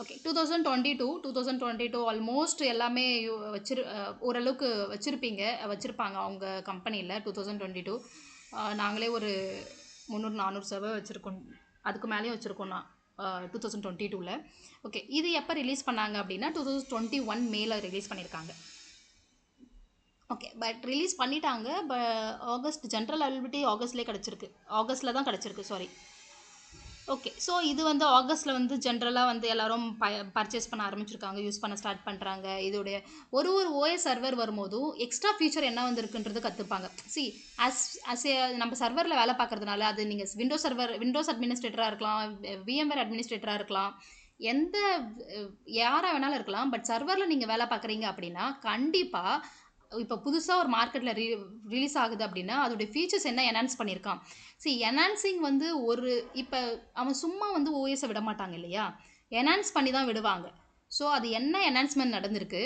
ஓகே 2022 ஆல்மோஸ்ட் எல்லாமே ஓரளவுக்கு வச்சுருப்பாங்க அவங்க கம்பெனியில். 2022 நாங்களே ஒரு 300-400 சர்வர் வச்சுருக்கோம், அதுக்கு மேலேயும் வச்சுருக்கோம் 2022ல். ஓகே இது எப்போ ரிலீஸ் பண்ணாங்க அப்படின்னா 2021 மேல ரிலீஸ் பண்ணியிருக்காங்க. ஓகே பட் ரிலீஸ் பண்ணிட்டாங்க. ஆகஸ்ட் ஜென்ரல் அவைலபிலிட்டி ஆகஸ்ட்லேயே கிடச்சிருக்கு, ஆகஸ்ட்டில் தான் கிடச்சிருக்கு, சாரி. ஓகே ஸோ இது வந்து ஆகஸ்ட்டில் வந்து ஜென்ரலாக வந்து எல்லோரும் பர்ச்சேஸ் பண்ண ஆரம்பிச்சிருக்காங்க, யூஸ் பண்ண ஸ்டார்ட் பண்ணுறாங்க. இதோடைய ஒரு ஓஎஸ் சர்வர் வரும்போதும் எக்ஸ்ட்ரா ஃபீச்சர் என்ன வந்துருக்குன்றது கற்றுப்பாங்க. நம்ம சர்வரில் வேலை பார்க்குறதுனால அது நீங்கள் விண்டோஸ் அட்மினிஸ்ட்ரேட்டராக இருக்கலாம், VMware அட்மினிஸ்ட்ரேட்டராக இருக்கலாம், யாராக வேணாலும் இருக்கலாம். பட் சர்வரில் நீங்கள் வேலை பார்க்குறீங்க அப்படின்னா கண்டிப்பாக இப்போ புதுசாக ஒரு மார்க்கெட்டில் ரிலீஸ் ஆகுது அப்படின்னா அதோடைய ஃபீச்சர்ஸ் என்ன என்ஹான்ஸ் பண்ணியிருக்கான். என்ஹான்சிங் வந்து இப்போ அவன் சும்மா வந்து ஓஎஸை விட மாட்டாங்க இல்லையா, என்ஹான்ஸ் பண்ணி தான் விடுவாங்க. ஸோ அது என்ன என்ஹான்ஸ்மெண்ட் நடந்திருக்கு,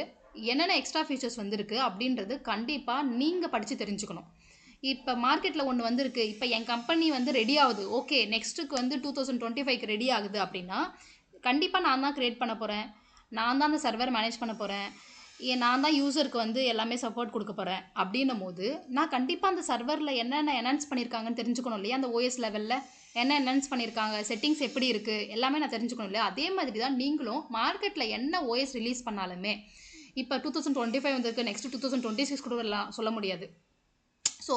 என்னென்ன எக்ஸ்ட்ரா ஃபீச்சர்ஸ் வந்திருக்கு அப்படின்றது கண்டிப்பாக நீங்கள் படித்து தெரிஞ்சுக்கணும். இப்போ மார்க்கெட்டில் ஒன்று வந்திருக்கு, இப்போ என் கம்பெனி வந்து ரெடி ஆகுது, ஓகே நெக்ஸ்ட்டுக்கு வந்து 2025க்கு ரெடி ஆகுது அப்படின்னா கண்டிப்பாக நான் தான் க்ரியேட் பண்ண போகிறேன், நான் தான் அந்த சர்வர் மேனேஜ் பண்ண போகிறேன், நான் தான் யூசருக்கு வந்து எல்லாமே சப்போர்ட் கொடுக்க போகிறேன். அப்படின்னும் போது நான் கண்டிப்பாக அந்த சர்வரில் என்னென்ன என்ஹான்ஸ் பண்ணியிருக்காங்கன்னு தெரிஞ்சுக்கணும் இல்லையா, அந்த ஓஎஸ் லெவலில் என்ன என்ஹான்ஸ் பண்ணியிருக்காங்க, செட்டிங்ஸ் எப்படி இருக்குது, எல்லாமே நான் தெரிஞ்சுக்கணும் இல்லையா. அதே மாதிரி தான் நீங்களும் மார்க்கெட்டில் என்ன ஓஎஸ் ரிலீஸ் பண்ணாலுமே இப்போ 2025 வந்திருக்கு, நெக்ஸ்ட் 2026 கூட சொல்ல முடியாது. ஸோ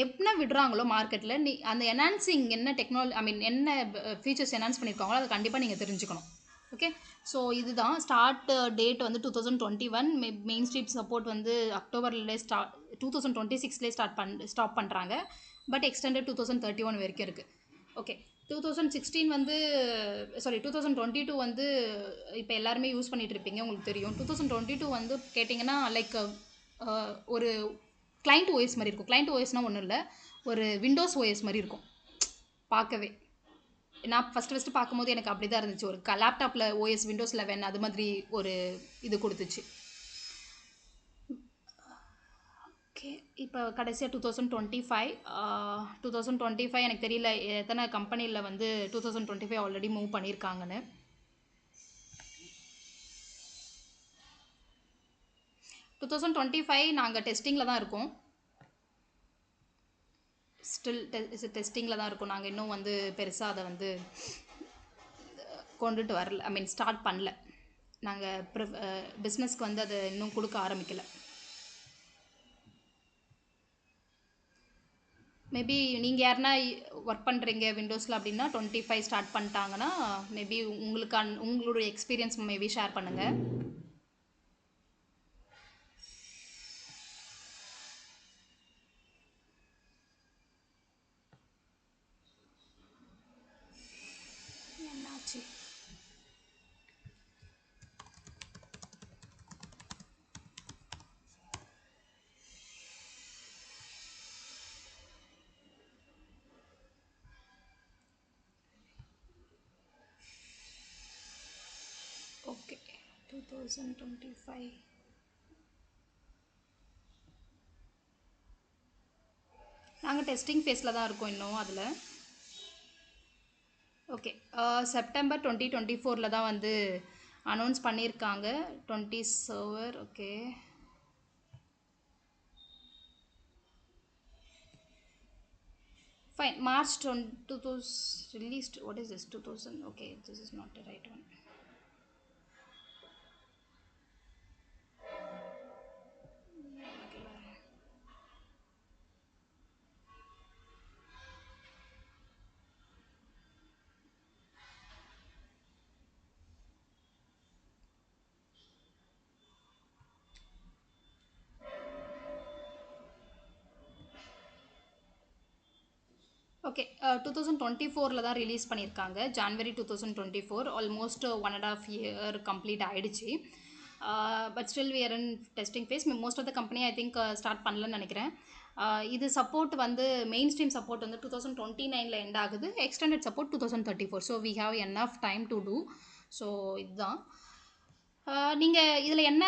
என்ன விடுறாங்களோ மார்க்கெட்டில் அந்த என்ஹான்சிங் என்ன என்ன ஃபீச்சர்ஸ் என்ஹான்ஸ் பண்ணியிருக்காங்களோ அதை கண்டிப்பாக நீங்கள் தெரிஞ்சுக்கணும். ஓகே ஸோ இதுதான் ஸ்டார்ட் டேட் வந்து 2021, மெயின் ஸ்ட்ரீம் சப்போர்ட் வந்து அக்டோபர்லேயே 2026லேயே ஸ்டாப் பண்ணுறாங்க. பட் எக்ஸ்டெண்டட் 2031 வரைக்கும் இருக்குது. ஓகே 2016 வந்து 2022 வந்து இப்போ எல்லாருமே யூஸ் பண்ணிகிட்டு இருப்பீங்க, உங்களுக்கு தெரியும். 2022 வந்து கேட்டிங்கன்னா லைக் ஒரு கிளைண்ட் ஓஎஸ் மாதிரி இருக்கும். கிளைண்ட் ஓஎஸ்னால் ஒன்றும் இல்லை, ஒரு விண்டோஸ் ஓஎஸ் மாதிரி இருக்கும் பார்க்கவே. நான் ஃபஸ்ட்டு பார்க்கும்போது எனக்கு அப்படி தான் இருந்துச்சு, ஒரு லேப்டாப்பில் ஓஎஸ் விண்டோஸ் 11 அது மாதிரி ஒரு இது கொடுத்துச்சு. ஓகே இப்போ கடைசியாக 2025 எனக்கு தெரியல எத்தனை கம்பெனியில் வந்து 2025 ஆல்ரெடி மூவ் பண்ணியிருக்காங்கன்னு. 2025 நாங்கள் டெஸ்டிங்கில் தான் இருக்கோம். ஸ்டில் டெஸ்டிங்கில் தான் இருக்கோம். நாங்கள் இன்னும் வந்து பெருசாக அதை வந்து கொண்டுட்டு வரல, ஐ மீன் ஸ்டார்ட் பண்ணல. நாங்கள் பிஸ்னஸ்க்கு வந்து அதை இன்னும் கொடுக்க ஆரம்பிக்கலை. மேபி நீங்கள் யாருன்னா ஒர்க் பண்ணுறீங்க விண்டோஸில் அப்படின்னா 25 ஸ்டார்ட் பண்ணிட்டாங்கன்னா மேபி உங்களுடைய எக்ஸ்பீரியன்ஸ் மேபி ஷேர் பண்ணுங்கள். என்னாச்சு? ஓகே, 2025 நாங்கள் டெஸ்டிங் ஃபேஸில் தான் இருக்கோம் இன்னும் அதில். ஓகே, செப்டம்பர் 2024 தான் வந்து அனௌன்ஸ் பண்ணியிருக்காங்க 20 server. Okay, fine. March 2000 released. What is this? 2000. Okay, this is not the right one. Okay, 2024 தான் ரிலீஸ் பண்ணியிருக்காங்க. ஜான்வரி 2024. ஆல்மோஸ்ட் 1.5 இயர் கம்ப்ளீட் ஆகிடுச்சு. But still we are in testing phase. Most of the company I think start பண்ணலன்னு நினைக்கிறேன். இது support வந்து main stream support வந்து 2029 end ஆகுது. Extended support 2034. So we have enough time to do. So இதுதான். நீங்கள் இதில் என்ன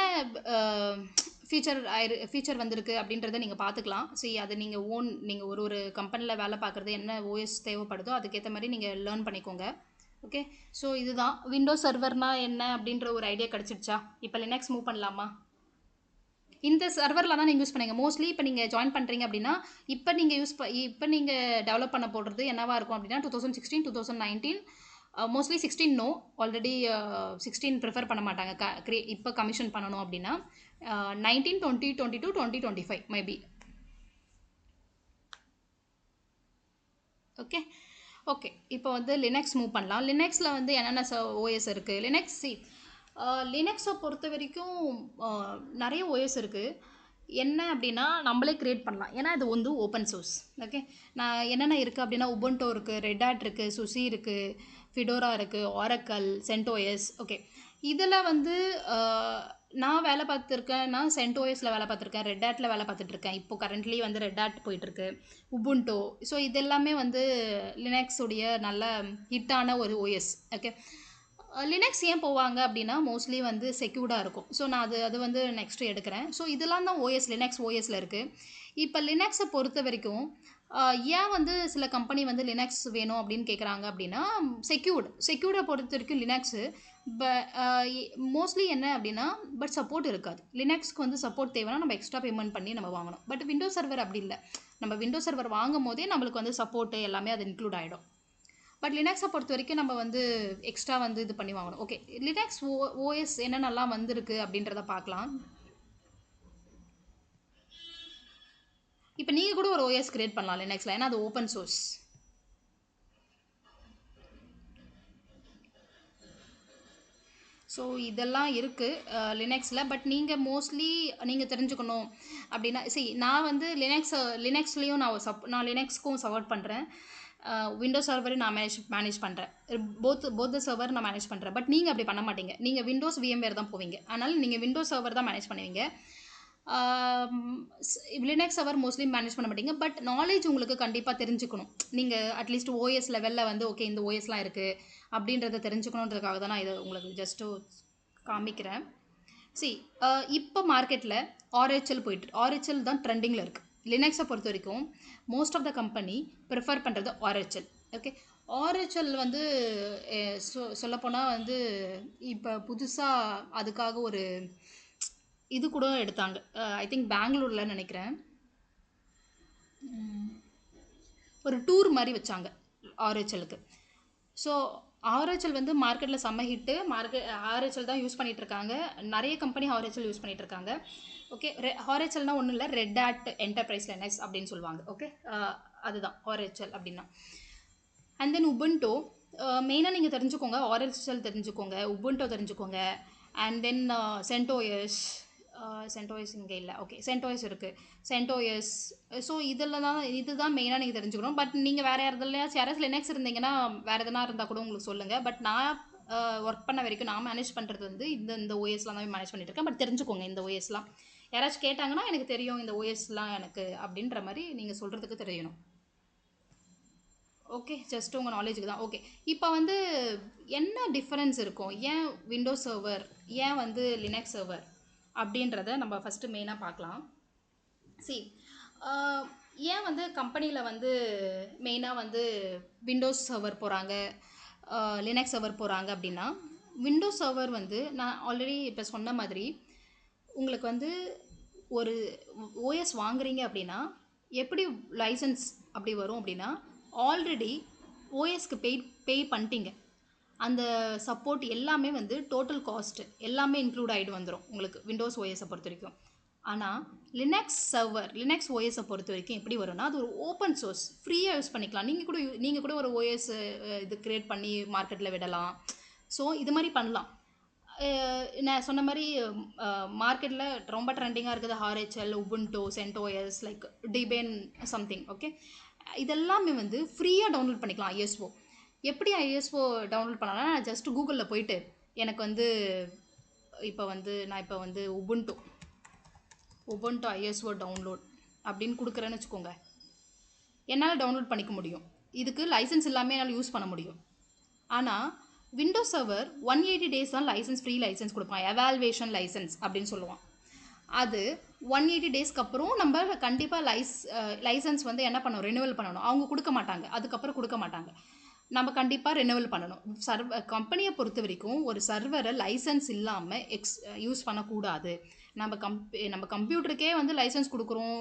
ஃபீச்சர் வந்திருக்கு அப்படின்றத நீங்கள் பார்த்துக்கலாம். சரி, அது நீங்கள் ஒரு கம்பெனியில் வேலை பார்க்குறது என்ன ஓஎஸ் தேவைப்படுதோ அதுக்கேற்ற மாதிரி நீங்கள் லேர்ன் பண்ணிக்கோங்க. ஓகே, ஸோ இதுதான் விண்டோஸ் சர்வர்னால் என்ன அப்படின்ற ஒரு ஐடியா கிடச்சிடுச்சா? இப்போ லினக்ஸ் மூவ் பண்ணலாமா? இந்த சர்வரில் தான் நீங்கள் யூஸ் பண்ணுங்க. மோஸ்ட்லி இப்போ நீங்கள் ஜாயின் பண்ணுறீங்க அப்படின்னா இப்போ நீங்கள் டெவலப் பண்ண போடுறது என்னவாக இருக்கும் அப்படின்னா 2016, 2019, மோஸ்ட்லி 16 நோ. ஆல்ரெடி 16 ப்ரிஃபர் பண்ண மாட்டாங்க இப்போ கமிஷன் பண்ணணும் அப்படின்னா. 19, 20, 22, 2025 மேபி. ஓகே, இப்போ வந்து லினக்ஸ் மூவ் பண்ணலாம். லினக்ஸில் வந்து என்னென்ன ஓஎஸ் இருக்குது? லினக்ஸை பொறுத்த வரைக்கும் நிறைய ஓஎஸ் இருக்குது. என்ன அப்படின்னா நம்மளே க்ரியேட் பண்ணலாம், ஏன்னா இது வந்து ஓப்பன் சோர்ஸ். ஓகே, நான் என்னென்ன இருக்குது அப்படின்னா உபுண்டு இருக்குது, ரெட் ஹேட் இருக்குது, சுசி இருக்குது, ஃபிடோரா இருக்குது, ஆரக்கல், சென்டோஎஸ். ஓகே, இதில் வந்து நான் வேலை பார்த்துருக்கேன். நான் சென்டோஎஸில் வேலை பார்த்துருக்கேன், ரெட் ஹேட்டில் வேலை பார்த்துட்ருக்கேன். இப்போ கரண்ட்லி வந்து ரெட் ஹேட் போயிட்டுருக்கு, உபுண்டோ. ஸோ இது எல்லாமே வந்து லினக்ஸுடைய நல்ல ஹிட்டான ஒரு ஓஎஸ். ஓகே, லினக்ஸ் ஏன் போவாங்க அப்படின்னா மோஸ்ட்லி வந்து செக்யூர்டாக இருக்கும். ஸோ நான் அது வந்து நெக்ஸ்ட்டு எடுக்கிறேன். ஸோ இதெல்லாம் தான் ஓஎஸ், லினக்ஸ் ஓஎஸில் இருக்குது. இப்போ லினக்ஸை பொறுத்த வரைக்கும் ஏன் வந்து சில கம்பெனி வந்து லினக்ஸ் வேணும் அப்படின்னு கேட்குறாங்க அப்படின்னா செக்யூர்டை பொறுத்த வரைக்கும் லினக்ஸு மோஸ்ட்லி என்ன அப்படின்னா பட் சப்போர்ட் இருக்காது. லினக்ஸ்க்கு வந்து சப்போர்ட் தேவைன்னா நம்ம எக்ஸ்ட்ரா பேமெண்ட் பண்ணி நம்ம வாங்கணும். பட் விண்டோஸ் சர்வர் அப்படி இல்லை. நம்ம விண்டோஸ் சர்வர் வாங்கும் போதே நம்மளுக்கு வந்து சப்போர்ட்டு எல்லாமே அது இன்க்ளூட் ஆகிடும். பட் லினக்ஸை பொறுத்த வரைக்கும் நம்ம வந்து எக்ஸ்ட்ரா வந்து இது பண்ணி வாங்கணும். ஓகே, லினக்ஸ் ஓஎஸ் என்னென்னலாம் வந்திருக்கு அப்படின்றத பார்க்கலாம். இப்போ நீங்கள் கூட ஒரு ஓஎஸ் கிரியேட் பண்ணலாம் லினக்ஸில், ஏன்னா அது ஓப்பன் சோர்ஸ். ஸோ இதெல்லாம் இருக்குது லினக்ஸில். பட் நீங்கள் மோஸ்ட்லி நீங்கள் தெரிஞ்சுக்கணும் அப்படின்னா நான் வந்து லினக்ஸ்லேயும் நான் லினக்ஸ்க்கும் சப்போர்ட் பண்ணுறேன். விண்டோஸ் சர்வரையும் நான் மேனேஜ் பண்ணுறேன். போத் த சர்வர் நான் மேனேஜ் பண்ணுறேன். பட் நீங்கள் அப்படி பண்ண மாட்டீங்க. நீங்கள் விண்டோஸ் VMware தான் போவீங்க. அதனால் நீங்கள் விண்டோஸ் சர்வர் தான் மேனேஜ் பண்ணுவீங்க. லினக்ஸ் சர்வர் மோஸ்ட்லி மேனேஜ் பண்ண மாட்டீங்க. பட் நாலேஜ் உங்களுக்கு கண்டிப்பாக தெரிஞ்சுக்கணும். நீங்கள் அட்லீஸ்ட் ஓஎஸ் லெவலில் வந்து ஓகே இந்த ஓஎஸ்லாம் இருக்குது அப்படின்றத தெரிஞ்சுக்கணுன்றதுக்காக தான் நான் இதை உங்களுக்கு ஜஸ்ட்டு காமிக்கிறேன். இப்போ மார்க்கெட்டில் RHL தான் ட்ரெண்டிங்கில் இருக்குது. லினக்ஸை பொறுத்த வரைக்கும் most of the company prefer பண்ணுறது ஆர்ஹெச்எல். ஓகே, ஆர்ஹெச்எல் வந்து சொல்லப்போனால் வந்து இப்போ புதுசாக அதுக்காக ஒரு இது கூட எடுத்தாங்க. ஐ திங்க் பெங்களூரில் நினைக்கிறேன். ஒரு டூர் மாதிரி வச்சாங்க ஆர்ஹெச்எலுக்கு. ஸோ ஆர்ஹெச்எல் வந்து மார்க்கெட்டில் செம்ம ஹிட்டு. ஆர்ஹெச்எல் தான் யூஸ் பண்ணிகிட்ருக்காங்க. நிறைய கம்பெனி ஆர்ஹெச்எல் யூஸ் பண்ணிகிட்ருக்காங்க. ஓகே, ஆர்ஹெச்எல்னால் ஒன்றும் இல்லை, ரெட் ஹேட் என்டர்பிரைஸ் லினக்ஸ் அப்படின்னு சொல்லுவாங்க. ஓகே, அதுதான் ஆர்ஹெச்எல் அப்படின்னா. அண்ட் தென் உபுண்டோ மெயினாக நீங்கள் தெரிஞ்சுக்கோங்க, ஆர்ஹெச்எல் தெரிஞ்சுக்கோங்க, உபுண்டோ தெரிஞ்சுக்கோங்க. அண்ட் தென் சென்டோஎஸ் இங்கே இல்லை. ஓகே, சென்டோஎஸ் இருக்குது, சென்டோஎஸ். ஸோ இதுதான் மெயினாக நீங்கள் தெரிஞ்சுக்கணும். பட் நீங்கள் வேறு யாராவது லினக்ஸ் இருந்தீங்கன்னா வேறு எதனா இருந்தால் கூட உங்களுக்கு சொல்லுங்கள். பட் நான் ஒர்க் பண்ண வரைக்கும் நான் மேனேஜ் பண்ணுறது வந்து இந்த ஓஎஸ்லாம் தான் மேனேஜ் பண்ணிட்டு இருக்கேன். பட் தெரிஞ்சுக்கோங்க, இந்த ஓஎஸ்லாம் யாராச்சும் கேட்டாங்கன்னா எனக்கு தெரியும் இந்த ஓஎஸ்லாம் எனக்கு அப்படின்ற மாதிரி நீங்கள் சொல்கிறதுக்கு தெரியணும். ஓகே, ஜஸ்ட் உங்கள் நாலேஜுக்கு தான். ஓகே, இப்போ வந்து என்ன டிஃப்ரென்ஸ் இருக்கும், ஏன் விண்டோஸ் சர்வர், ஏன் வந்து லினக்ஸ் சர்வர் அப்படின்றத நம்ம ஃபஸ்ட்டு மெயினாக பார்க்கலாம். ஏன் வந்து கம்பெனியில் வந்து மெயினாக வந்து விண்டோஸ் சர்வர் போகிறாங்க, லினக்ஸ் சர்வர் போகிறாங்க அப்படின்னா, விண்டோஸ் சர்வர் வந்து நான் ஆல்ரெடி இப்போ சொன்ன மாதிரி உங்களுக்கு வந்து ஒரு ஓஎஸ் வாங்குறீங்க அப்படின்னா எப்படி லைசன்ஸ் அப்படி வரும் அப்படின்னா, ஆல்ரெடி ஓஎஸ்க்கு பே பண்ணிட்டீங்க, அந்த சப்போர்ட் எல்லாமே வந்து டோட்டல் காஸ்ட்டு எல்லாமே இன்க்ளூட் ஆகிட்டு வந்துடும் உங்களுக்கு விண்டோஸ் ஓஎஸை பொறுத்த வரைக்கும். ஆனால் லினக்ஸ் ஓஎஸை பொறுத்த வரைக்கும் எப்படி வரும்னா, அது ஒரு ஓப்பன் சோர்ஸ், ஃப்ரீயாக யூஸ் பண்ணிக்கலாம். நீங்கள் கூட ஒரு ஓஎஸ் இது க்ரியேட் பண்ணி மார்க்கெட்டில் விடலாம். ஸோ இது மாதிரி பண்ணலாம். நான் சொன்ன மாதிரி மார்க்கெட்டில் ரொம்ப ட்ரெண்டிங்காக இருக்குது RHEL, Ubuntu, CentOS, like Debian something. Okay, இதெல்லாமே வந்து ஃப்ரீயாக டவுன்லோட் பண்ணிக்கலாம். ஐஎஸ்ஓ எப்படி ஐஎஸ்ஓ டவுன்லோட் பண்ணலாம்னா, நான் ஜஸ்ட் கூகுளில் போயிட்டு எனக்கு வந்து இப்போ வந்து உபுண்டோ ஐஎஸ்ஓ டவுன்லோட் அப்படின்னு கொடுக்குறேன்னு வச்சுக்கோங்க, என்னால் டவுன்லோட் பண்ணிக்க முடியும். இதுக்கு லைசன்ஸ் இல்லாமல் என்னால் யூஸ் பண்ண முடியும். ஆனால் விண்டோஸ் சர்வர் 180 days தான் ஃப்ரீ லைசன்ஸ் கொடுப்பான், எவால்வேஷன் லைசன்ஸ் அப்படின்னு சொல்லுவான். அது 180 daysக்கு அப்புறம் நம்ம கண்டிப்பாக லைசன்ஸ் வந்து என்ன பண்ணணும், ரெனுவல் பண்ணணும். அவங்க கொடுக்க மாட்டாங்க, அதுக்கப்புறம் கொடுக்க மாட்டாங்க, நம்ம கண்டிப்பாக ரெனுவல் பண்ணணும். கம்பெனியை பொறுத்த வரைக்கும் ஒரு சர்வரை லைசன்ஸ் இல்லாமல் யூஸ் பண்ணக்கூடாது. நம்ம கம்ப்யூட்டருக்கே வந்து லைசன்ஸ் கொடுக்குறோம்,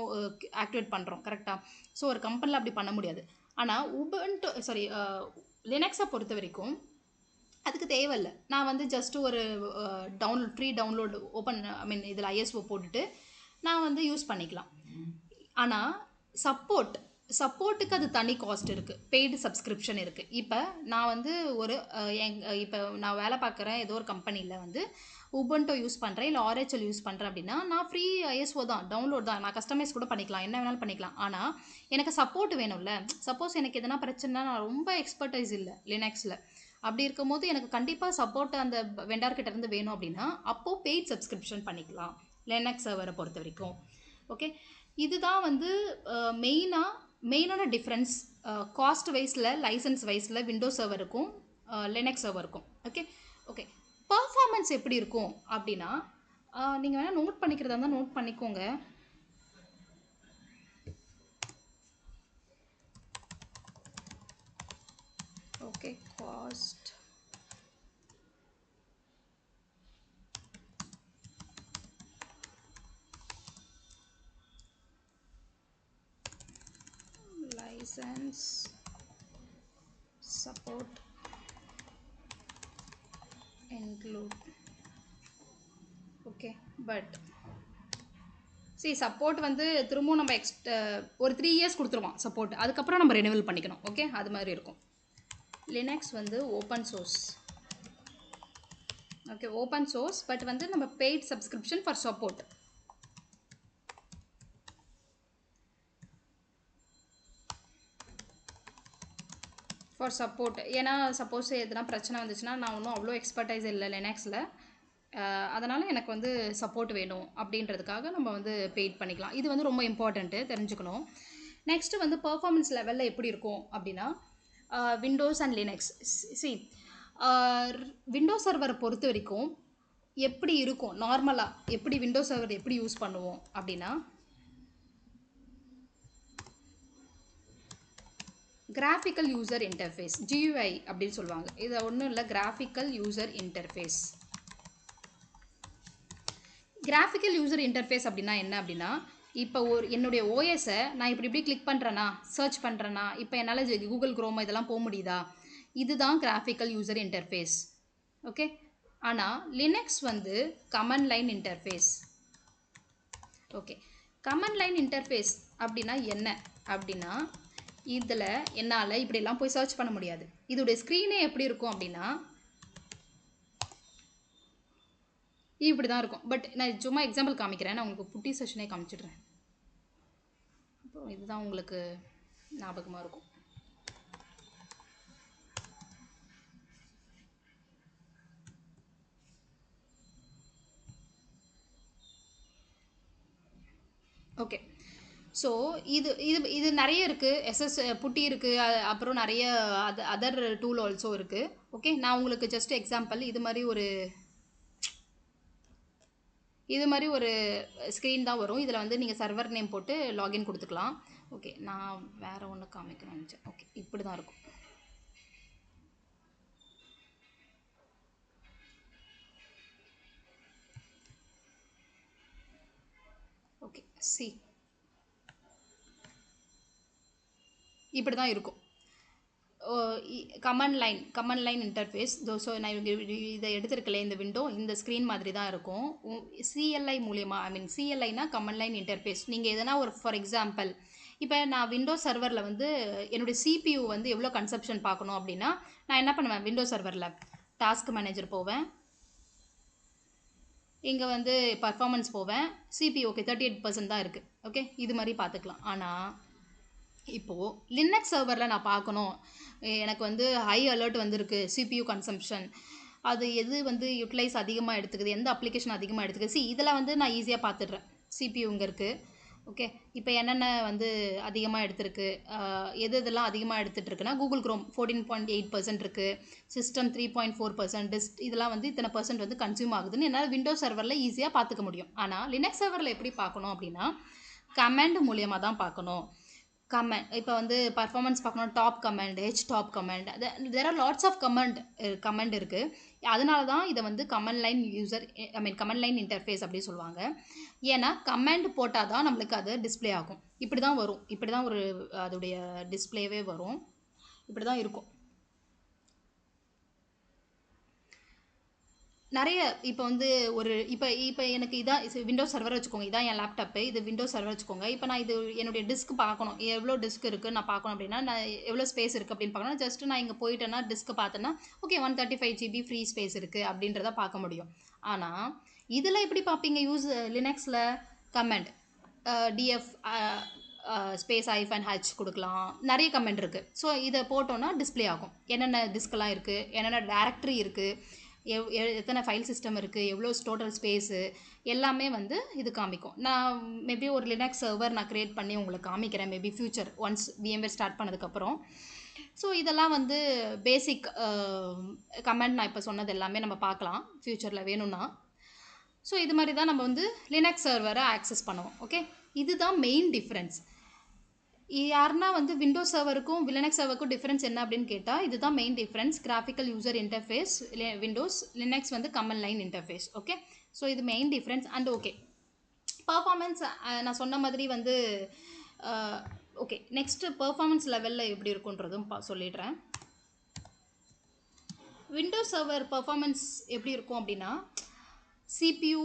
ஆக்டிவேட் பண்ணுறோம், கரெக்டாக? ஸோ ஒரு கம்பெனியில் அப்படி பண்ண முடியாது. ஆனால் லினக்ஸை பொறுத்த வரைக்கும் அதுக்கு தேவையில்லை. நான் வந்து ஜஸ்ட்டு ஒரு ஃப்ரீ டவுன்லோடு இதில் ஐஎஸ்ஓ போட்டுட்டு நான் வந்து யூஸ் பண்ணிக்கலாம். ஆனால் சப்போர்ட்டுக்கு அது தனி காஸ்ட் இருக்குது, பெய்டு சப்ஸ்கிரிப்ஷன் இருக்குது. இப்போ நான் வந்து இப்போ நான் வேலை பார்க்குறேன் ஏதோ ஒரு கம்பெனியில் வந்து உபுண்டோ யூஸ் பண்ணுறேன், இல்லை ஆர்ஹெச்எல் யூஸ் பண்ணுறேன் அப்படின்னா, நான் ஃப்ரீ ஐஎஸ்ஓ தான், டவுன்லோட் தான், நான் கஸ்டமைஸ் கூட பண்ணிக்கலாம், என்ன வேணாலும் பண்ணிக்கலாம். ஆனால் எனக்கு சப்போர்ட் வேணும்ல. சப்போஸ் எனக்கு எதனா பிரச்சனைனா, நான் ரொம்ப எக்ஸ்பர்டைஸ் இல்லை லினக்ஸில், அப்படி இருக்கும்போது எனக்கு கண்டிப்பாக சப்போர்ட் அந்த வெண்டார்கிட்ட இருந்து வேணும் அப்படின்னா அப்போது பெய்ட் சப்ஸ்கிரிப்ஷன் பண்ணிக்கலாம் லினக்ஸ் சர்வரை பொறுத்த வரைக்கும். ஓகே, இதுதான் வந்து மெயினான டிஃப்ரென்ஸ் காஸ்ட் வைஸில், லைசன்ஸ் வைஸில் விண்டோஸ் சர்வருக்கும் லினக்ஸ் சர்வருக்கும். ஓகே, பர்ஃபார்மன்ஸ் எப்படி இருக்கும் அப்படின்னா, நீங்கள் வேணால் நோட் பண்ணிக்கிறதா இருந்தால் நோட் பண்ணிக்கோங்க. Okay, cost license support include. Okay, but support வந்து திரும்பவும் நம்ம ஒரு 3 years கொடுத்துருவோம் சப்போர்ட், அதுக்கப்புறம் நம்ம ரெனிவல் பண்ணிக்கணும். ஓகே, அது மாதிரி இருக்கும். லினக்ஸ் வந்து open source. Okay, open source, but வந்து நம்ம பெய்ட் சப்ஸ்கிரிப்ஷன் ஃபார் சப்போர்ட். ஏன்னா சப்போஸ் எதுனா பிரச்சனை வந்துச்சுன்னா, நான் ஒன்றும் அவ்வளோ எக்ஸ்பர்டைஸ் இல்லை லினக்ஸில், அதனால் எனக்கு வந்து சப்போர்ட் வேணும் அப்படின்றதுக்காக நம்ம வந்து பெய்ட் பண்ணிக்கலாம். இது வந்து ரொம்ப இம்பார்ட்டண்ட்டு, தெரிஞ்சுக்கணும். நெக்ஸ்ட்டு வந்து பர்ஃபார்மன்ஸ் லெவலில் எப்படி இருக்கும் அப்படின்னா, விண்டோஸ் அண்ட் லினக்ஸ். விண்டோஸ் சர்வரை பொறுத்த வரைக்கும் எப்படி இருக்கும் நார்மலாக, எப்படி விண்டோஸ் சர்வர் எப்படி யூஸ் பண்ணுவோம் அப்படின்னா, கிராஃபிக்கல் யூசர் இன்டர்ஃபேஸ் GUI அப்படின்னு சொல்லுவாங்க. இது ஒன்றும் இல்லை, graphical user interface. Graphical user interface அப்படின்னா என்ன அப்படின்னா, இப்போ என்னுடைய ஓஎஸை நான் இப்படி கிளிக் பண்ணுறேன்னா, சர்ச் பண்ணுறேன்னா, இப்போ என்னால் கூகுள் குரோம் இதெல்லாம் போக முடியுதா, இதுதான் கிராஃபிக்கல் யூசர் இன்டர்ஃபேஸ். ஓகே. ஆனால் லினக்ஸ் வந்து command line interface. Okay. Command line interface அப்படின்னா என்ன அப்படின்னா, இதில் என்னால் இப்படியெல்லாம் போய் சர்ச் பண்ண முடியாது. இதோடைய ஸ்க்ரீனே எப்படி இருக்கும் அப்படின்னா இப்படி தான் இருக்கும். பட் நான் சும்மா எக்ஸாம்பிள் காமிக்கிறேன். நான் உங்களுக்கு புட்டி செஷனே காமிச்சிடுறேன். அப்புறம் இதுதான் உங்களுக்கு ஞாபகமாக இருக்கும். ஓகே. ஸோ இது இது இது நிறைய இருக்குது. புட்டி இருக்குது, அப்புறம் நிறைய அதர் டூல் ஆல்சோ இருக்குது. ஓகே. நான் உங்களுக்கு ஜஸ்ட் எக்ஸாம்பிள் இது மாதிரி ஒரு ஸ்க்ரீன் தான் வரும். இதில் வந்து நீங்கள் சர்வர் நேம் போட்டு லாகின் கொடுத்துக்கலாம். ஓகே. நான் வேறு ஒன்று காமிக்கணும்னு நினச்சேன். ஓகே. இப்படி தான் இருக்கும். ஓகே. இப்படி தான் இருக்கும். Command line interface. ஸோ நான் இதை எடுத்துருக்கல, இந்த விண்டோ இந்த ஸ்க்ரீன் மாதிரி தான் இருக்கும். CLI மூலியமா, CLIனா கமாண்ட் லைன் இன்டர்ஃபேஸ். நீங்கள் எதனா ஒரு ஃபார் எக்ஸாம்பிள் இப்போ நான் விண்டோஸ் சர்வரில் வந்து என்னுடைய CPU வந்து எவ்வளோ கன்சப்ஷன் பார்க்கணும் அப்படின்னா, நான் என்ன பண்ணுவேன், விண்டோஸ் சர்வரில் டாஸ்க் மேனேஜர் போவேன், இங்கே வந்து பர்ஃபார்மன்ஸ் போவேன், CPU ஓகே 38% தான் இருக்குது. ஓகே. இது மாதிரி பார்த்துக்கலாம். ஆனால் இப்போது லினக்ஸ் சர்வரில் நான் பார்க்கணும், எனக்கு வந்து ஹை அலர்ட் வந்திருக்கு, CPU கன்சம்ஷன், அது எது வந்து யூட்டிலைஸ் அதிகமாக எடுத்துக்குது, எந்த அப்ளிகேஷன் அதிகமாக எடுத்துக்குது, இதெல்லாம் வந்து நான் ஈஸியாக பார்த்துடுறேன். CPU இங்கே இருக்குது. ஓகே. இப்போ என்னென்ன வந்து அதிகமாக எடுத்துருக்கு, இதெல்லாம் அதிகமாக எடுத்துகிட்ருக்குன்னா கூகுள் குரோம் 14.8% இருக்குது, சிஸ்டம் 3.4%, இதெல்லாம் வந்து இத்தனை % வந்து கன்சியூம் ஆகுதுன்னு என்னால் விண்டோஸ் சர்வரில் ஈஸியாக பார்த்துக்க முடியும். ஆனால் லினக்ஸ் சர்வரில் எப்படி பார்க்கணும் அப்படின்னா, கமாண்ட் மூலியமாக தான் பார்க்கணும். இப்போ வந்து பர்ஃபார்மன்ஸ் பார்க்கணும், top command, top command, there are lots of command இருக்குது. அதனால தான் இதை வந்து கமாண்ட் லைன் இன்டர்ஃபேஸ் அப்படி சொல்லுவாங்க. ஏன்னா கமாண்ட் போட்டால் தான் நம்மளுக்கு அது டிஸ்பிளே ஆகும். இப்படி தான் வரும். இப்படி தான் அதோடைய டிஸ்பிளேவே வரும். இப்படி தான் இருக்கும். நிறைய இப்போ வந்து இப்போ எனக்கு இதான் விண்டோஸ் சர்வர் வச்சுக்கோங்க, இதான் என் லேப்டாப்பு, இது விண்டோஸ் சர்வர் வச்சுக்கோங்க. இப்போ நான் இது என்னுடைய டிஸ்க் பார்க்கணும், எவ்வளோ டிஸ்க் இருக்குது நான் பார்க்கணும் அப்படின்னா, நான் எவ்வளோ ஸ்பேஸ் இருக்குது அப்படின்னு பார்க்கணும். ஜஸ்ட்டு நான் இங்கே போயிட்டேன்னா டிஸ்க் பார்த்தேன்னா ஓகே 135 GB ஃப்ரீ ஸ்பேஸ் இருக்குது அப்படின்றத பார்க்க முடியும். ஆனால் இதில் எப்படி பார்ப்பீங்க, லினக்ஸில் கமெண்ட் DF ஸ்பேஸ் -h கொடுக்கலாம், நிறைய கமெண்ட் இருக்குது. ஸோ இதை போட்டோன்னா டிஸ்பிளே ஆகும், என்னென்ன டிஸ்கெலாம் இருக்குது, என்னென்ன டேரக்டரி இருக்குது, எத்தனை ஃபைல் சிஸ்டம் இருக்குது, எவ்வளோ டோட்டல் ஸ்பேஸு, எல்லாமே வந்து இது காமிக்கும். நான் மேபி ஒரு லினக்ஸ் சர்வர் நான் க்ரியேட் பண்ணி உங்களுக்கு காமிக்கிறேன், maybe future once VMware start பண்ணதுக்கப்புறம். ஸோ இதெல்லாம் வந்து பேசிக் கமெண்ட் நான் இப்போ சொன்னது எல்லாமே நம்ம பார்க்கலாம் ஃப்யூச்சரில் வேணும்னா. ஸோ இது மாதிரி தான் நம்ம வந்து லினக்ஸ் சர்வரை ஆக்சஸ் பண்ணுவோம். ஓகே. இதுதான் மெயின் டிஃப்ரென்ஸ். யாருன்னா வந்து விண்டோஸ் சர்வருக்கும் லினக்ஸ் சர்வருக்கும் டிஃப்ரென்ஸ் என்ன அப்படின்னு கேட்டால், இதுதான் main difference. Graphical user interface Windows, Linux வந்து command line interface. Okay. So இது main difference. And okay, performance நான் சொன்ன மாதிரி வந்து ஓகே. நெக்ஸ்ட்டு பர்ஃபார்மன்ஸ் லெவலில் எப்படி இருக்குன்றதும் சொல்லிடுறேன். விண்டோஸ் சர்வர் பர்ஃபார்மன்ஸ் எப்படி இருக்கும் அப்படின்னா, CPU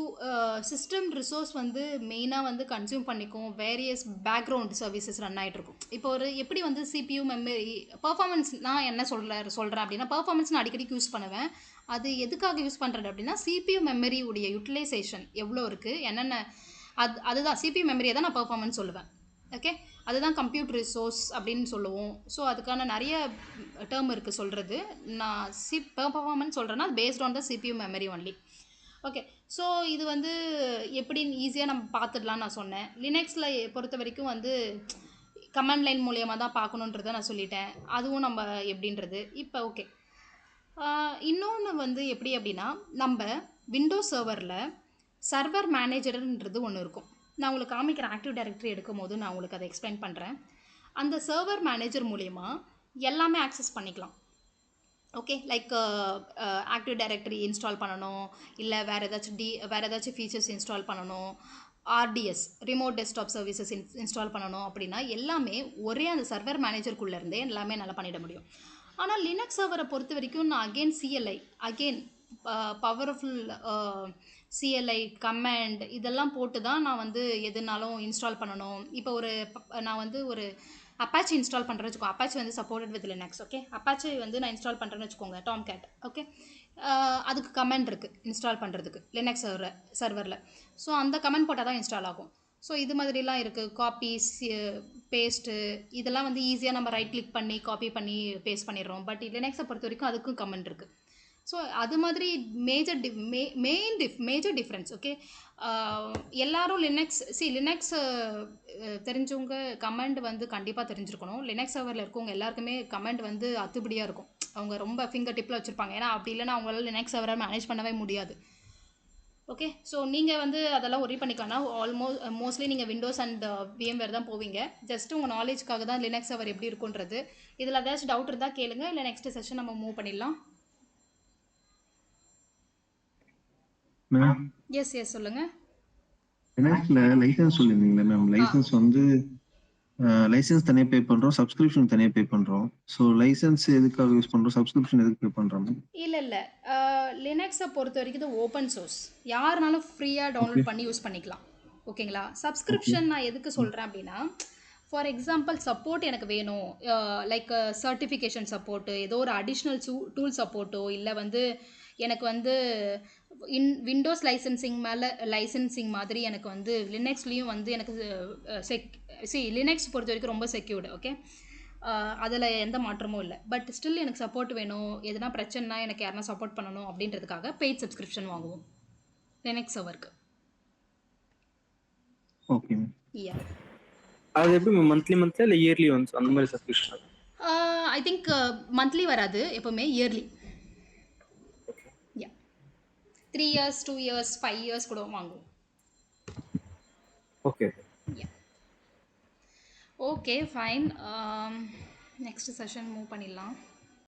சிஸ்டம் ரிசோர்ஸ் வந்து மெயினாக வந்து கன்சியூம் பண்ணிக்கும், வேரியஸ் பேக்ரவுண்ட் சர்வீசஸ் ரன் ஆகிட்ருக்கும். இப்போ எப்படி வந்து CPU மெமரி பர்ஃபார்மன்ஸ் நான் என்ன சொல்கிறேன் அப்படின்னா, பர்ஃபார்மன்ஸ் நான் அடிக்கடி யூஸ் பண்ணுவேன். அது எதுக்காக யூஸ் பண்ணுறேன் அப்படின்னா, CPU மெமரி உடைய யூட்டிலைசேஷன் எவ்வளோ இருக்குது, என்னென்ன அதுதான் CPU மெமரியை தான் நான் பர்ஃபார்மன்ஸ் சொல்லுவேன். ஓகே. அதுதான் கம்ப்யூட் ரிசோர்ஸ் அப்படின்னு சொல்லுவோம். ஸோ அதுக்கான நிறைய டேர்ம் இருக்குது சொல்கிறது. நான் பர்ஃபார்மன்ஸ் சொல்கிறேன்னா based on the CPU memory only. Okay. So இது வந்து எப்படின்னு ஈஸியாக நம்ம பார்த்துடலாம் நான் சொன்னேன். லினக்ஸில் பொறுத்த வரைக்கும் வந்து கமாண்ட் லைன் மூலியமாக தான் பார்க்கணுன்றதை நான் சொல்லிட்டேன். அதுவும் நம்ம எப்படின்றது இப்போ ஓகே. இன்னொன்று வந்து எப்படி அப்படின்னா, நம்ம விண்டோஸ் சர்வரில் சர்வர் மேனேஜர்ன்றது ஒன்று இருக்கும். நான் உங்களுக்கு காமிக்கிறேன், ஆக்டிவ் டைரக்டரி எடுக்கும் போது நான் உங்களுக்கு அதை எக்ஸ்பிளைன் பண்ணுறேன். அந்த சர்வர் மேனேஜர் மூலிமா எல்லாமே ஆக்சஸ் பண்ணிக்கலாம். Okay, like active directory install பண்ணணும், இல்லை வேறு ஏதாச்சும் ஃபீச்சர்ஸ் இன்ஸ்டால் பண்ணணும், RTS remote desktop services install பண்ணணும் அப்படின்னா எல்லாமே ஒரே அந்த சர்வர் மேனேஜருக்குள்ளே இருந்தே எல்லாமே நல்லா பண்ணிட முடியும். ஆனால் லினக்ஸ் சர்வரை பொறுத்த வரைக்கும் நான் அகெயின் பவர்ஃபுல் சிஎல்ஐ கமாண்ட் இதெல்லாம் போட்டு தான் நான் வந்து எதுனாலும் இன்ஸ்டால் பண்ணணும். இப்போ நான் வந்து ஒரு அப்பாச்சி இன்ஸ்டால் பண்ணுறேன்னு வச்சுக்கோ, அப்பாச்சி வந்து supported with Linux. Okay, Apache வந்து நான் இன்ஸ்டால் பண்ணுறேன்னு வச்சுக்கோங்க, டாம் கேட். ஓகே, அதுக்கு கமெண்ட் இருக்குது இன்ஸ்டால் பண்ணுறதுக்கு லினக்ஸ் சர்வரில். ஸோ அந்த கமெண்ட் போட்டால் தான் இன்ஸ்டால் ஆகும். ஸோ இது மாதிரிலாம் இருக்குது. காப்பீஸ், பேஸ்ட்டு இதெல்லாம் வந்து ஈஸியாக நம்ம ரைட் கிளிக் பண்ணி காப்பி பண்ணி பேஸ்ட் பண்ணிடுறோம். பட் லினக்ஸை பொறுத்த வரைக்கும் அதுக்கும் கமெண்ட் இருக்குது. ஸோ அது மாதிரி மேஜர் டிஃப்ரென்ஸ். ஓகே, எல்லாரும் லினக்ஸ் தெரிஞ்சவங்க கமெண்ட் வந்து கண்டிப்பாக தெரிஞ்சிருக்கணும். லினக்ஸ் சர்வரில் இருக்கவங்க எல்லாருக்குமே கமெண்ட் வந்து அத்துப்படியாக இருக்கும். அவங்க ரொம்ப ஃபிங்கர் டிப்பில் வச்சுருப்பாங்க. ஏன்னா அப்படி இல்லைன்னா அவங்களால லினக்ஸ் சர்வரை மேனேஜ் பண்ணவே முடியாது. ஓகே, ஸோ நீங்கள் வந்து அதெல்லாம் ஒரி பண்ணிக்கலாம்னா மோஸ்ட்லி நீங்கள் விண்டோஸ் அண்ட் VMware தான் போவீங்க. ஜஸ்ட் உங்கள் நாலேஜ்க்காக தான் லினக்ஸ் சர்வர் எப்படி இருக்குன்றது. இதில் ஏதாச்சும் டவுட் இருந்தால் கேளுங்க, இல்லை நெக்ஸ்ட் செஷன் நம்ம மூவ் பண்ணிடலாம். மேம் எஸ் சொல்லுங்கள். லினக்ஸ்ல லைசன்ஸ் சொல்லியிருந்தீங்களா மேம்? லைசன்ஸ் வந்து லைசன்ஸ் தனியாக பே பண்ணுறோம், சப்ஸ்கிரிப்ஷன் தனியாக பே பண்ணுறோம். ஸோ லைசன்ஸ் எதுக்காக யூஸ் பண்ணுறோம், சப்ஸ்கிரிப்ஷன் எதுக்கு பே பண்ணுறோம் மேம்? இல்லை லினக்ஸை பொறுத்த வரைக்கும் இது ஓப்பன் சோர்ஸ், யாருனாலும் ஃப்ரீயாக டவுன்லோட் பண்ணி யூஸ் பண்ணிக்கலாம். ஓகேங்களா? சப்ஸ்கிரிப்ஷன் நான் எதுக்கு சொல்கிறேன் அப்படின்னா, ஃபார் எக்ஸாம்பிள் சப்போர்ட் எனக்கு வேணும், லைக் சர்டிஃபிகேஷன் சப்போர்ட்டு, ஏதோ ஒரு அடிஷ்னல் டூல் சப்போர்ட்டோ, இல்லை வந்து எனக்கு வந்து விண்டோஸ் லைசன்சிங் மாதிரி எனக்கு வந்து லினக்ஸ்லேயும் வந்து எனக்கு லினக்ஸ் பொறுத்த வரைக்கும் ரொம்ப செக்யூர்டு. ஓகே, அதில் எந்த மாற்றமும் இல்லை. பட் ஸ்டில் எனக்கு சப்போர்ட் வேணும், எதுனா பிரச்சனைனா எனக்கு யாருனா சப்போர்ட் பண்ணணும் அப்படின்றதுக்காக பெய்ட் சப்ஸ்கிரிப்ஷன் வாங்குவோம் லினக்ஸ் சர்வருக்கு. Okay ma'am. யா, அது எப்படி மந்த்லி இல்லை இயர்லி ஒன்ஸ் அந்த மாதிரி சப்ஸ்கிரிப்ஷன்? ஐ திங்க் மந்த்லி வராது, எப்போவுமே இயர்லி. யா, 3 years 2 years 5 years கூட வாங்குவோம். Okay okay fine. Next session move பண்ணிடலாம்.